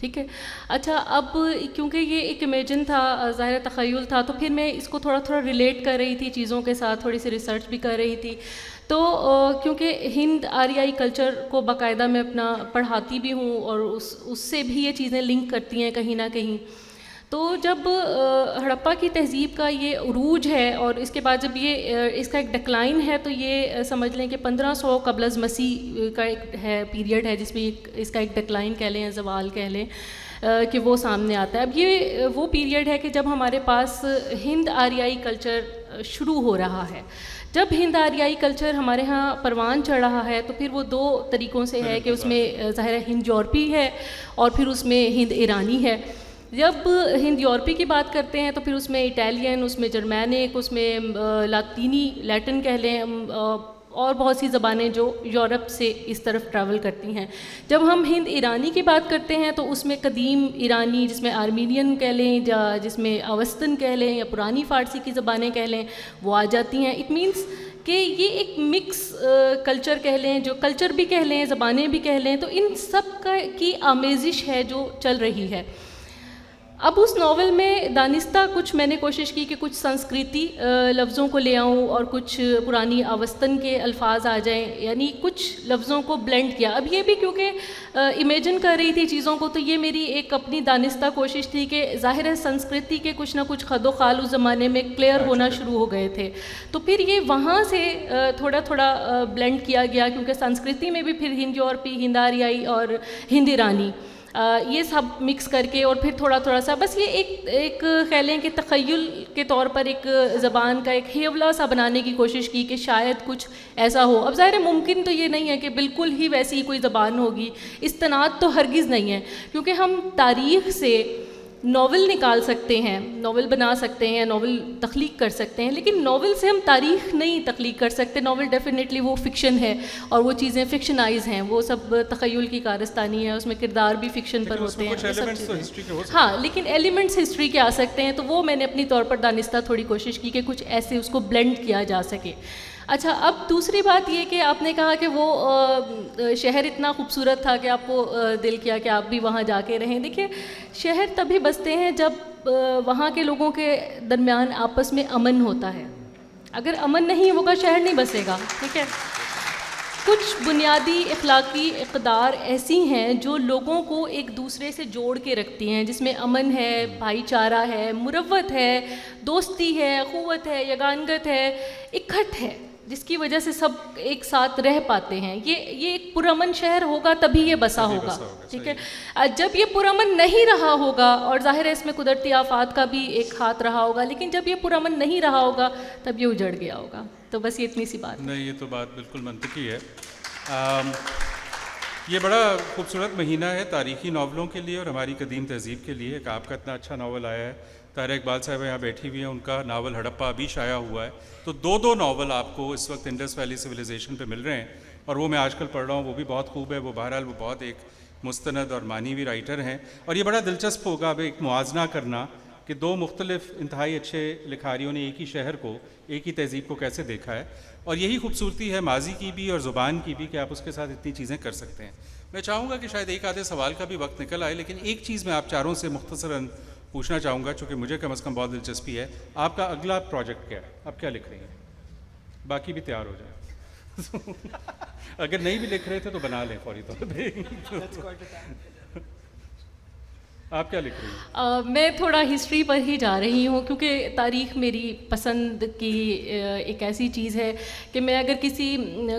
Speaker 2: ٹھیک ہے. اچھا اب کیونکہ یہ ایک imagine تھا, ظاہر تخیل تھا, تو پھر میں اس کو تھوڑا تھوڑا ریلیٹ کر رہی تھی چیزوں کے ساتھ, تھوڑی سی ریسرچ بھی کر رہی تھی. تو کیونکہ ہند آریائی کلچر کو باقاعدہ میں اپنا پڑھاتی بھی ہوں اور اس سے بھی یہ چیزیں لنک کرتی ہیں کہیں نہ کہیں. تو جب ہڑپا کی تہذیب کا یہ عروج ہے اور اس کے بعد جب یہ اس کا ایک ڈکلائن ہے, تو یہ سمجھ لیں کہ 1500 قبل از مسیح کا ایک ہے پیریڈ ہے جس میں اس کا ایک ڈکلائن کہہ لیں یا زوال کہہ لیں کہ وہ سامنے آتا ہے. اب یہ وہ پیریڈ ہے کہ جب ہمارے پاس ہند آریائی کلچر شروع ہو رہا ہے. جب ہند آریائی کلچر ہمارے ہاں پروان چڑھ رہا ہے تو پھر وہ دو طریقوں سے ہے کہ اس میں ظاہر ہند یورپی ہے اور پھر اس میں ہند ایرانی ہے. جب ہند یورپی کی بات کرتے ہیں تو پھر اس میں اٹیلین, اس میں جرمینک, اس میں لاطینی لیٹن کہہ لیں, اور بہت سی زبانیں جو یورپ سے اس طرف ٹریول کرتی ہیں. جب ہم ہند ایرانی کی بات کرتے ہیں تو اس میں قدیم ایرانی جس میں آرمینین کہہ لیں یا جس میں اوستن کہہ لیں یا پرانی فارسی کی زبانیں کہہ لیں وہ آ جاتی ہیں. اٹ مینس کہ یہ ایک مکس کلچر کہہ لیں, جو کلچر بھی کہہ لیں, زبانیں بھی کہہ لیں, تو ان سب کی آمیزش ہے جو چل رہی ہے. اب اس ناول میں دانستہ کچھ میں نے کوشش کی کہ کچھ سنسکرتی لفظوں کو لے آؤں اور کچھ پرانی آوستن کے الفاظ آ جائیں, یعنی کچھ لفظوں کو بلینڈ کیا. اب یہ بھی کیونکہ امیجن کر رہی تھی چیزوں کو, تو یہ میری ایک اپنی دانستہ کوشش تھی کہ ظاہر ہے سنسکرتی کے کچھ نہ کچھ خد و خال اس زمانے میں کلیئر ہونا شروع ہو گئے تھے, تو پھر یہ وہاں سے تھوڑا تھوڑا بلینڈ کیا گیا, کیونکہ سنسکرتی میں بھی پھر ہند یورپی, ہند آریائی اور ہند ایرانی یہ سب مکس کر کے, اور پھر تھوڑا تھوڑا سا بس یہ ایک کہہ لیں کہ تخیل کے طور پر ایک زبان کا ایک ہیولا سا بنانے کی کوشش کی کہ شاید کچھ ایسا ہو. اب ظاہر ممکن تو یہ نہیں ہے کہ بالکل ہی ویسی ہی کوئی زبان ہوگی, استناد تو ہرگز نہیں ہے, کیونکہ ہم تاریخ سے ناول نکال سکتے ہیں, ناول بنا سکتے ہیں, ناول تخلیق کر سکتے ہیں, لیکن ناول سے ہم تاریخ نہیں تخلیق کر سکتے. ناول ڈیفینیٹلی وہ فکشن ہے اور وہ چیزیں فکشنائز ہیں, وہ سب تخیل کی کارستانی ہے, اس میں کردار بھی فکشن پر ہوتے ہیں. ہاں, لیکن ایلیمنٹس ہسٹری کے آ سکتے ہیں, تو وہ میں نے اپنی طور پر دانستہ تھوڑی کوشش کی کہ کچھ ایسے اس کو بلینڈ کیا جا سکے. اچھا, اب دوسری بات یہ کہ آپ نے کہا کہ وہ شہر اتنا خوبصورت تھا کہ آپ کو دل کیا کہ آپ بھی وہاں جا کے رہیں. دیکھیے, شہر تبھی بستے ہیں جب وہاں کے لوگوں کے درمیان آپس میں امن ہوتا ہے. اگر امن نہیں ہوگا شہر نہیں بسے گا. ٹھیک ہے, کچھ بنیادی اخلاقی اقدار ایسی ہیں جو لوگوں کو ایک دوسرے سے جوڑ کے رکھتی ہیں, جس میں امن ہے, بھائی چارہ ہے, مروت ہے, دوستی ہے, اخوت ہے, یگانگت ہے, اکٹھ ہے, جس کی وجہ سے سب ایک ساتھ رہ پاتے ہیں. یہ ایک پرامن شہر ہوگا تبھی یہ بسا ہوگا. ٹھیک ہے, جب یہ پرامن نہیں رہا ہوگا, اور ظاہر ہے اس میں قدرتی آفات کا بھی ایک ہاتھ رہا ہوگا, لیکن جب یہ پرامن نہیں رہا ہوگا تب یہ اجڑ گیا ہوگا. تو بس یہ اتنی سی بات.
Speaker 1: نہیں, یہ تو بات بالکل منطقی ہے. یہ بڑا خوبصورت مہینہ ہے تاریخی ناولوں کے لیے اور ہماری قدیم تہذیب کے لیے. ایک آپ کا اتنا اچھا ناول آیا ہے, طاہرہ اقبال صاحب یہاں بیٹھی ہوئی ہیں, ان کا ناول ہڑپا ابھی شائع ہوا ہے. تو دو ناول آپ کو اس وقت انڈس ویلی سویلائزیشن پہ مل رہے ہیں, اور وہ میں آج کل پڑھ رہا ہوں, وہ بھی بہت خوب ہے. وہ بہرحال وہ بہت ایک مستند اور معنوی رائٹر ہیں, اور یہ بڑا دلچسپ ہوگا اب ایک موازنہ کرنا کہ دو مختلف انتہائی اچھے لکھاریوں نے ایک ہی شہر کو, ایک ہی تہذیب کو کیسے دیکھا ہے. اور یہی خوبصورتی ہے ماضی کی بھی اور زبان کی بھی کہ آپ اس کے ساتھ اتنی چیزیں کر سکتے ہیں. میں چاہوں گا کہ شاید ایک آدھے سوال کا بھی وقت نکل آئے, لیکن ایک چیز میں آپ چاروں سے مختصراً پوچھنا چاہوں گا, چونکہ مجھے کم از کم بہت دلچسپی ہے. آپ کا اگلا پروجیکٹ کیا ہے, آپ کیا لکھ رہی ہیں؟ باقی بھی تیار ہو جائیں. اگر نہیں بھی لکھ رہے تھے تو بنا لیں فوری طور پہ. آپ کیا لکھ رہی ہیں؟
Speaker 2: میں تھوڑا ہسٹری پر ہی جا رہی ہوں, کیونکہ تاریخ میری پسند کی ایک ایسی چیز ہے کہ میں اگر کسی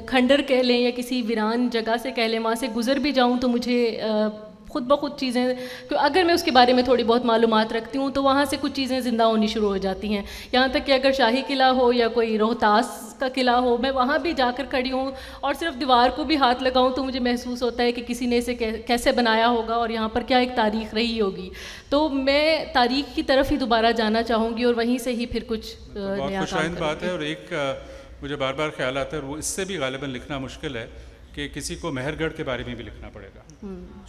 Speaker 2: کھنڈر کہہ لیں یا کسی ویران جگہ سے کہہ لیں, وہاں سے گزر بھی جاؤں تو مجھے خود بخود چیزیں, کہ اگر میں اس کے بارے میں تھوڑی بہت معلومات رکھتی ہوں تو وہاں سے کچھ چیزیں زندہ ہونی شروع ہو جاتی ہیں. یہاں تک کہ اگر شاہی قلعہ ہو یا کوئی روہتاس کا قلعہ ہو, میں وہاں بھی جا کر کھڑی ہوں اور صرف دیوار کو بھی ہاتھ لگاؤں تو مجھے محسوس ہوتا ہے کہ کسی نے اسے کیسے بنایا ہوگا اور یہاں پر کیا ایک تاریخ رہی ہوگی. تو میں تاریخ کی طرف ہی دوبارہ جانا چاہوں گی اور وہیں سے ہی پھر کچھ
Speaker 1: بہت خوشائند بات ہے. اور ایک مجھے بار بار خیال آتا ہے, اور وہ اس سے بھی غالباً لکھنا مشکل ہے, کہ کسی کو مہر گڑھ کے بارے میں بھی لکھنا پڑے گا.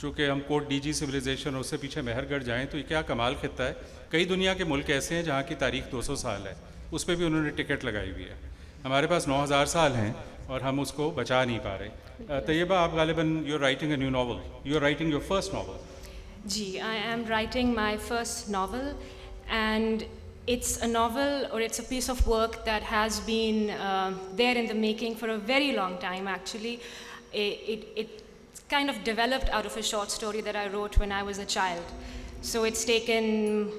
Speaker 1: چونکہ ہم کوٹ ڈی جی سویلائزیشن اور اس سے پیچھے مہر گڑھ جائیں تو یہ کیا کمال خطہ ہے. کئی دنیا کے ملک ایسے ہیں جہاں کی تاریخ 200 سال ہے, اس پہ بھی انہوں نے ٹکٹ لگائی ہوئی ہے. ہمارے پاس 9000 سال ہیں اور ہم اس کو بچا نہیں پا رہے. طیبہ, آپ غالباً you are writing a new novel, you are writing your first novel.
Speaker 3: Gee, I am writing my first novel, and it's a novel, or it's a piece of work that has been there in the making for a very long time, actually. It kind of developed out of a short story that I wrote when I was a child. So it's taken,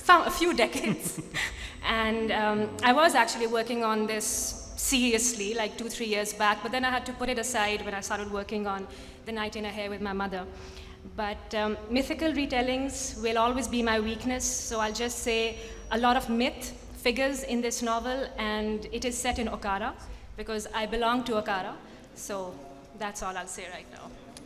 Speaker 3: a few decades. And I was actually working on this seriously, like 2-3 years back, but then I had to put it aside when I started working on The Night in a Hair with my mother. But mythical retellings will always be my weakness, so I'll just say a lot of myth figures in this novel, and it is set in Okara, because I belong to Okara, so that's all I'll say right now.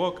Speaker 1: book.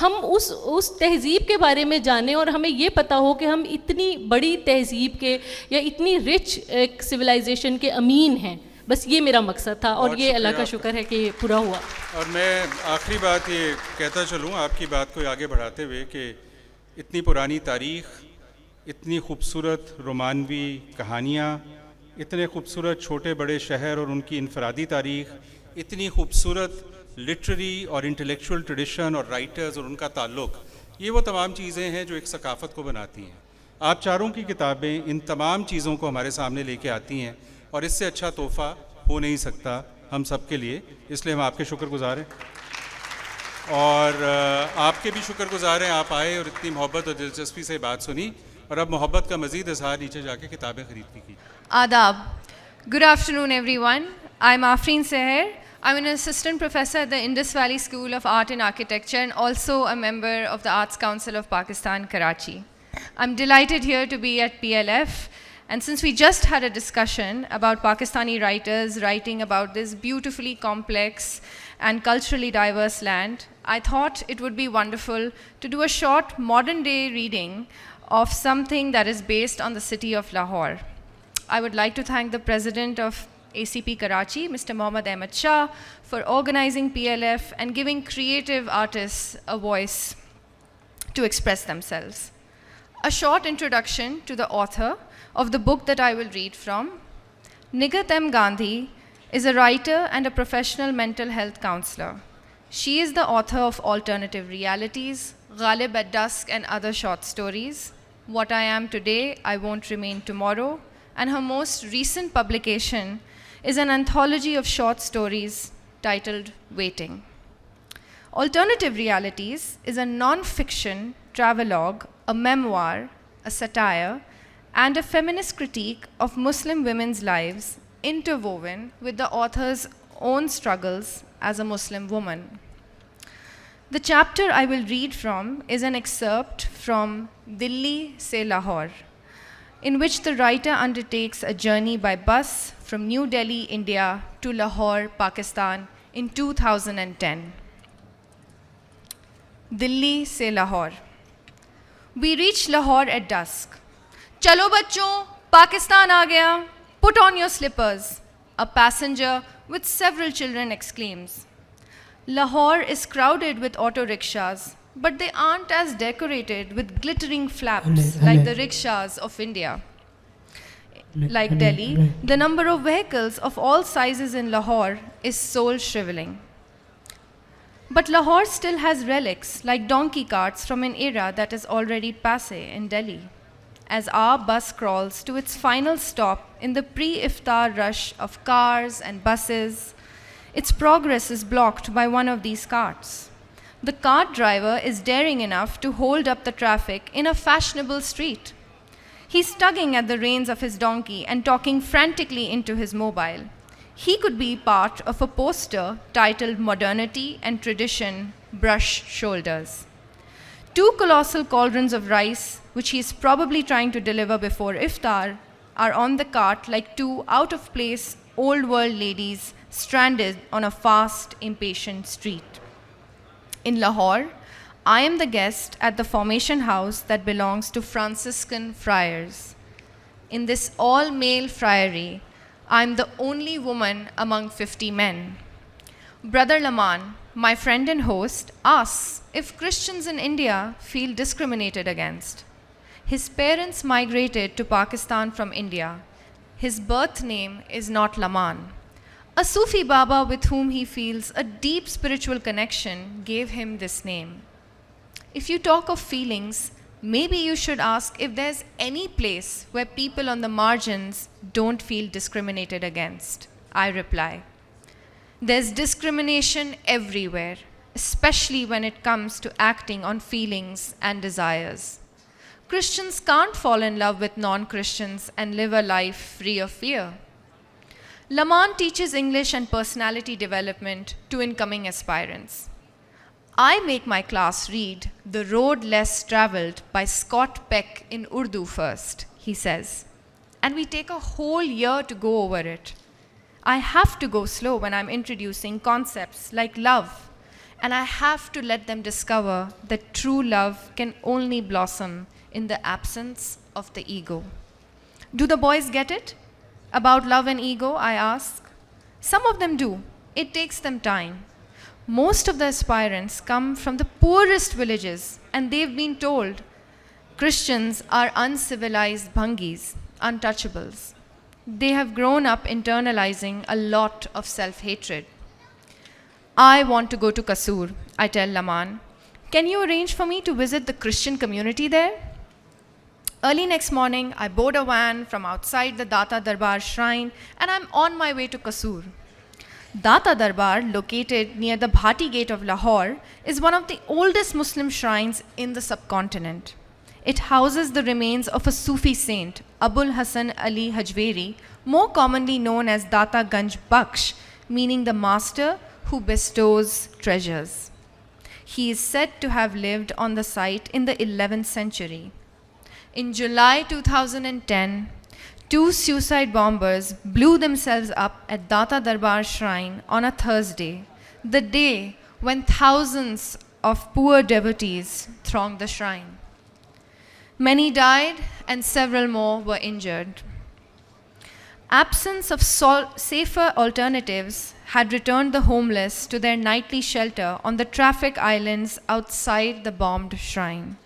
Speaker 2: ہم اس تہذیب کے بارے میں جانیں اور ہمیں یہ پتہ ہو کہ ہم اتنی بڑی تہذیب کے یا اتنی رچ ایک سویلائزیشن کے امین ہیں. بس یہ میرا مقصد تھا اور یہ اللہ کا شکر ہے کہ یہ پورا ہوا.
Speaker 1: اور میں آخری بات یہ کہتا چلوں آپ کی بات کو آگے بڑھاتے ہوئے کہ اتنی پرانی تاریخ, اتنی خوبصورت رومانوی کہانیاں, اتنے خوبصورت چھوٹے بڑے شہر اور ان کی انفرادی تاریخ, اتنی خوبصورت لٹریری اور انٹلیکچوئل ٹریڈیشن اور رائٹرز اور ان کا تعلق, یہ وہ تمام چیزیں ہیں جو ایک ثقافت کو بناتی ہیں. آپ چاروں کی کتابیں ان تمام چیزوں کو ہمارے سامنے لے کے آتی ہیں اور اس سے اچھا تحفہ ہو نہیں سکتا ہم سب کے لیے. اس لیے ہم آپ کے شکر گزار ہیں اور آپ کے بھی شکر گزار ہیں. آپ آئے اور اتنی محبت اور دلچسپی سے بات سنی اور اب محبت کا مزید اظہار نیچے جا کے کتابیں خرید کے کی.
Speaker 6: آداب. Good afternoon everyone. I'm Afreen Seher. I'm an assistant professor at the Indus Valley School of Art and Architecture and also a member of the Arts Council of Pakistan, Karachi. I'm delighted here to be at PLF. And since we just had a discussion about Pakistani writers writing about this beautifully complex and culturally diverse land, I thought it would be wonderful to do a short modern day reading of something that is based on the city of Lahore. I would like to thank the president of ACP Karachi, Mr. Mohammad Ahmed Shah, for organizing PLF and giving creative artists a voice to express themselves. A short introduction to the author of the book that I will read from. Nigat M. Gandhi is a writer and a professional mental health counselor. She is the author of Alternative Realities, Ghalib at Dusk and other short stories, What I Am Today, I Won't Remain Tomorrow, and her most recent publication is an anthology of short stories titled Waiting. Alternative Realities is a non-fiction travelogue, a memoir, a satire, and a feminist critique of Muslim women's lives interwoven with the author's own struggles as a Muslim woman. The chapter I will read from is an excerpt from Delhi se Lahore, in which the writer undertakes a journey by bus from New Delhi, India to Lahore, Pakistan in 2010. Delhi se Lahore. We reached Lahore at dusk. Chalo bachcho, Pakistan aa gaya. Put on your slippers, a passenger with several children exclaims. Lahore is crowded with auto rickshaws, but they aren't as decorated with glittering flaps like the rickshaws of India. Like Delhi, the number of vehicles of all sizes in Lahore is soul shriveling. But Lahore still has relics like donkey carts from an era that is already passé in Delhi. As our bus crawls to its final stop in the pre-iftar rush of cars and buses, its progress is blocked by one of these carts. The cart driver is daring enough to hold up the traffic in a fashionable street. He's tugging at the reins of his donkey and talking frantically into his mobile. He could be part of a poster titled Modernity and Tradition, Brush Shoulders. 2 colossal cauldrons of rice, which he is probably trying to deliver before iftar, are on the cart like 2 out-of-place old-world ladies stranded on a fast, impatient street. In Lahore, I am the guest at the formation house that belongs to Franciscan friars. In this all-male friary, I am the only woman among 50 men. Brother Laman, my friend and host, asks if Christians in India feel discriminated against. His parents migrated to Pakistan from India. His birth name is not Laman. A Sufi Baba with whom he feels a deep spiritual connection gave him this name. If you talk of feelings, maybe you should ask if there's any place where people on the margins don't feel discriminated against. I reply, there's discrimination everywhere, especially when it comes to acting on feelings and desires. Christians can't fall in love with non-Christians and live a life free of fear. Laman teaches English and personality development to incoming aspirants. I make my class read The Road Less Traveled by Scott Peck in Urdu first, he says, and we take a whole year to go over it. I have to go slow when I'm introducing concepts like love, and I have to let them discover that true love can only blossom in the absence of the ego. Do the boys get it? About love and ego, I ask. Some of them do. It takes them time. Most of the aspirants come from the poorest villages, and they've been told Christians are uncivilized bhangis, untouchables. They have grown up internalizing a lot of self-hatred. I want to go to Kasur, I tell Laman. Can you arrange for me to visit the Christian community there? Early next morning, I board a van from outside the Data Darbar shrine, and I'm on my way to Kasur. Data Darbar, located near the Bhati Gate of Lahore, is one of the oldest Muslim shrines in the subcontinent. It houses the remains of a Sufi saint, Abul Hasan Ali Hajweri, more commonly known as Data Ganj Baksh, meaning the master who bestows treasures. He is said to have lived on the site in the 11th century. In July 2010, 2 suicide bombers blew themselves up at Data Darbar Shrine on a Thursday, the day when thousands of poor devotees thronged the shrine. Many died and several more were injured. Absence of safer alternatives had returned the homeless to their nightly shelter on the traffic islands outside the bombed shrine.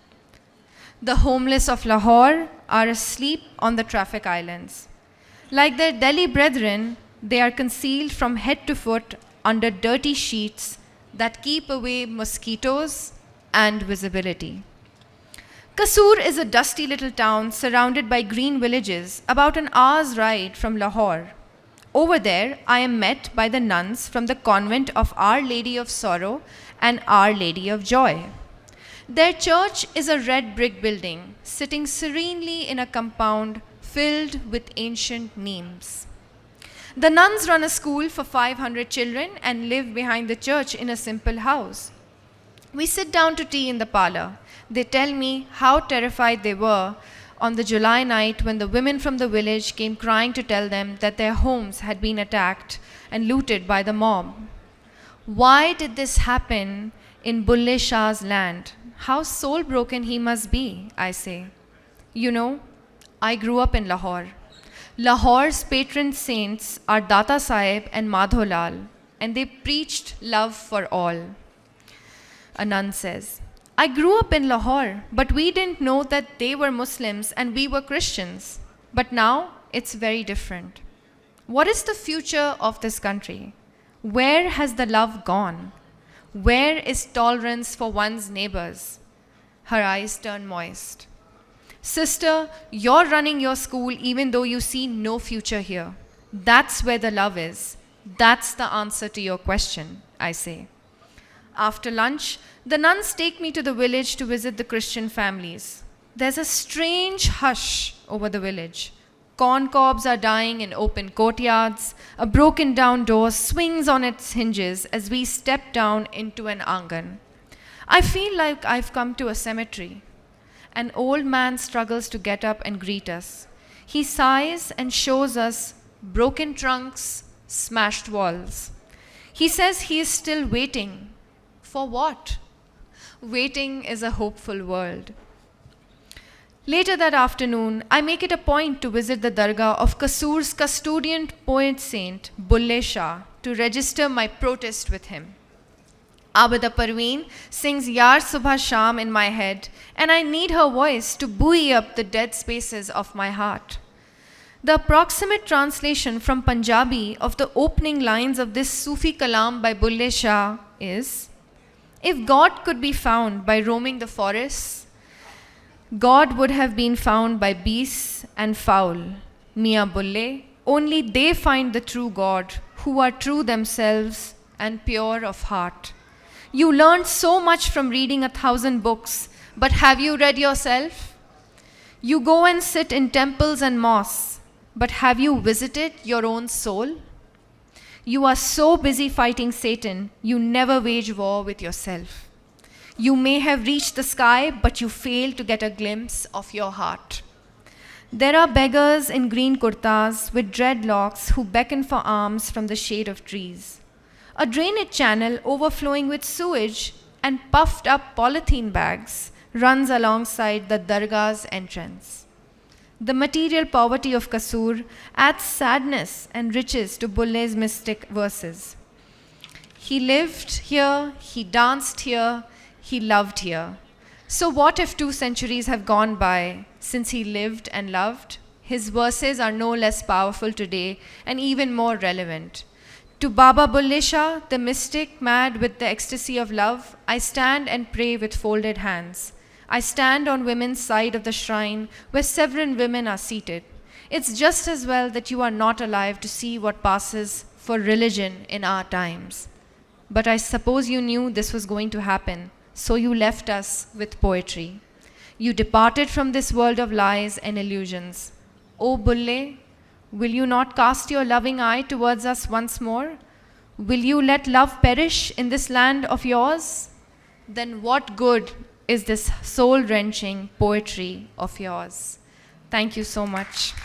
Speaker 6: The homeless of Lahore are asleep on the traffic islands. Like their Delhi brethren, they are concealed from head to foot under dirty sheets that keep away mosquitoes and visibility. Kasur is a dusty little town surrounded by green villages about an hour's ride from Lahore. Over there, I am met by the nuns from the convent of Our Lady of Sorrow and Our Lady of Joy. Their church is a red brick building sitting serenely in a compound filled with ancient neems. The nuns run a school for 500 children and live behind the church in a simple house. We sit down to tea in the parlor. They tell me how terrified they were on the July night when the women from the village came crying to tell them that their homes had been attacked and looted by the mob. Why did this happen in Bulle Shah's land? How soul-broken he must be, I say. You know, I grew up in Lahore. Lahore's patron saints are Data Sahib and Madho Lal, and they preached love for all. A nun says, I grew up in Lahore, but we didn't know that they were Muslims and we were Christians. But now it's very different. What is the future of this country? Where has the love gone? Where is tolerance for one's neighbors? Her eyes turn moist. Sister, you're running your school even though you see no future here. That's where the love is. That's the answer to your question, I say. After lunch, the nuns take me to the village to visit the Christian families. There's a strange hush over the village. Corn cobs are dying in open courtyards. A broken down door swings on its hinges as we step down into an angan. I feel like I've come to a cemetery. An old man struggles to get up and greet us. He sighs and shows us broken trunks, smashed walls. He says he is still waiting. For what? Waiting is a hopeful world. Later that afternoon, I make it a point to visit the dargah of Kasur's custodian poet saint, Bulle Shah, to register my protest with him. Abida Parveen sings Yaar Subha Sham in my head, and I need her voice to buoy up the dead spaces of my heart. The approximate translation from Punjabi of the opening lines of this Sufi kalam by Bulle Shah is, if God could be found by roaming the forests, God would have been found by beasts and fowl. Mia Bulle, only they find the true God, who are true themselves and pure of heart. You learned so much from reading 1,000 books, but have you read yourself? You go and sit in temples and mosques, but have you visited your own soul? You are so busy fighting Satan, you never wage war with yourself. You may have reached the sky, but you fail to get a glimpse of your heart. There are beggars in green kurtas with dreadlocks who beckon for alms from the shade of trees. A drainage channel overflowing with sewage and puffed up polythene bags runs alongside the dargah's entrance. The material poverty of Kasur adds sadness and riches to Bulle's mystic verses. He lived here, he danced here, he loved here. So what if 2 centuries have gone by since he lived and loved? His verses are no less powerful today and even more relevant. To Baba Bulle Shah, the mystic mad with the ecstasy of love, I stand and pray with folded hands. I stand on women's side of the shrine where several women are seated. It's just as well that you are not alive to see what passes for religion in our times. But I suppose you knew this was going to happen, so you left us with poetry. You departed from this world of lies and illusions. O Bulle, will you not cast your loving eye towards us once more? Will you let love perish in this land of yours? Then what good is this soul-wrenching poetry of yours? Thank you so much.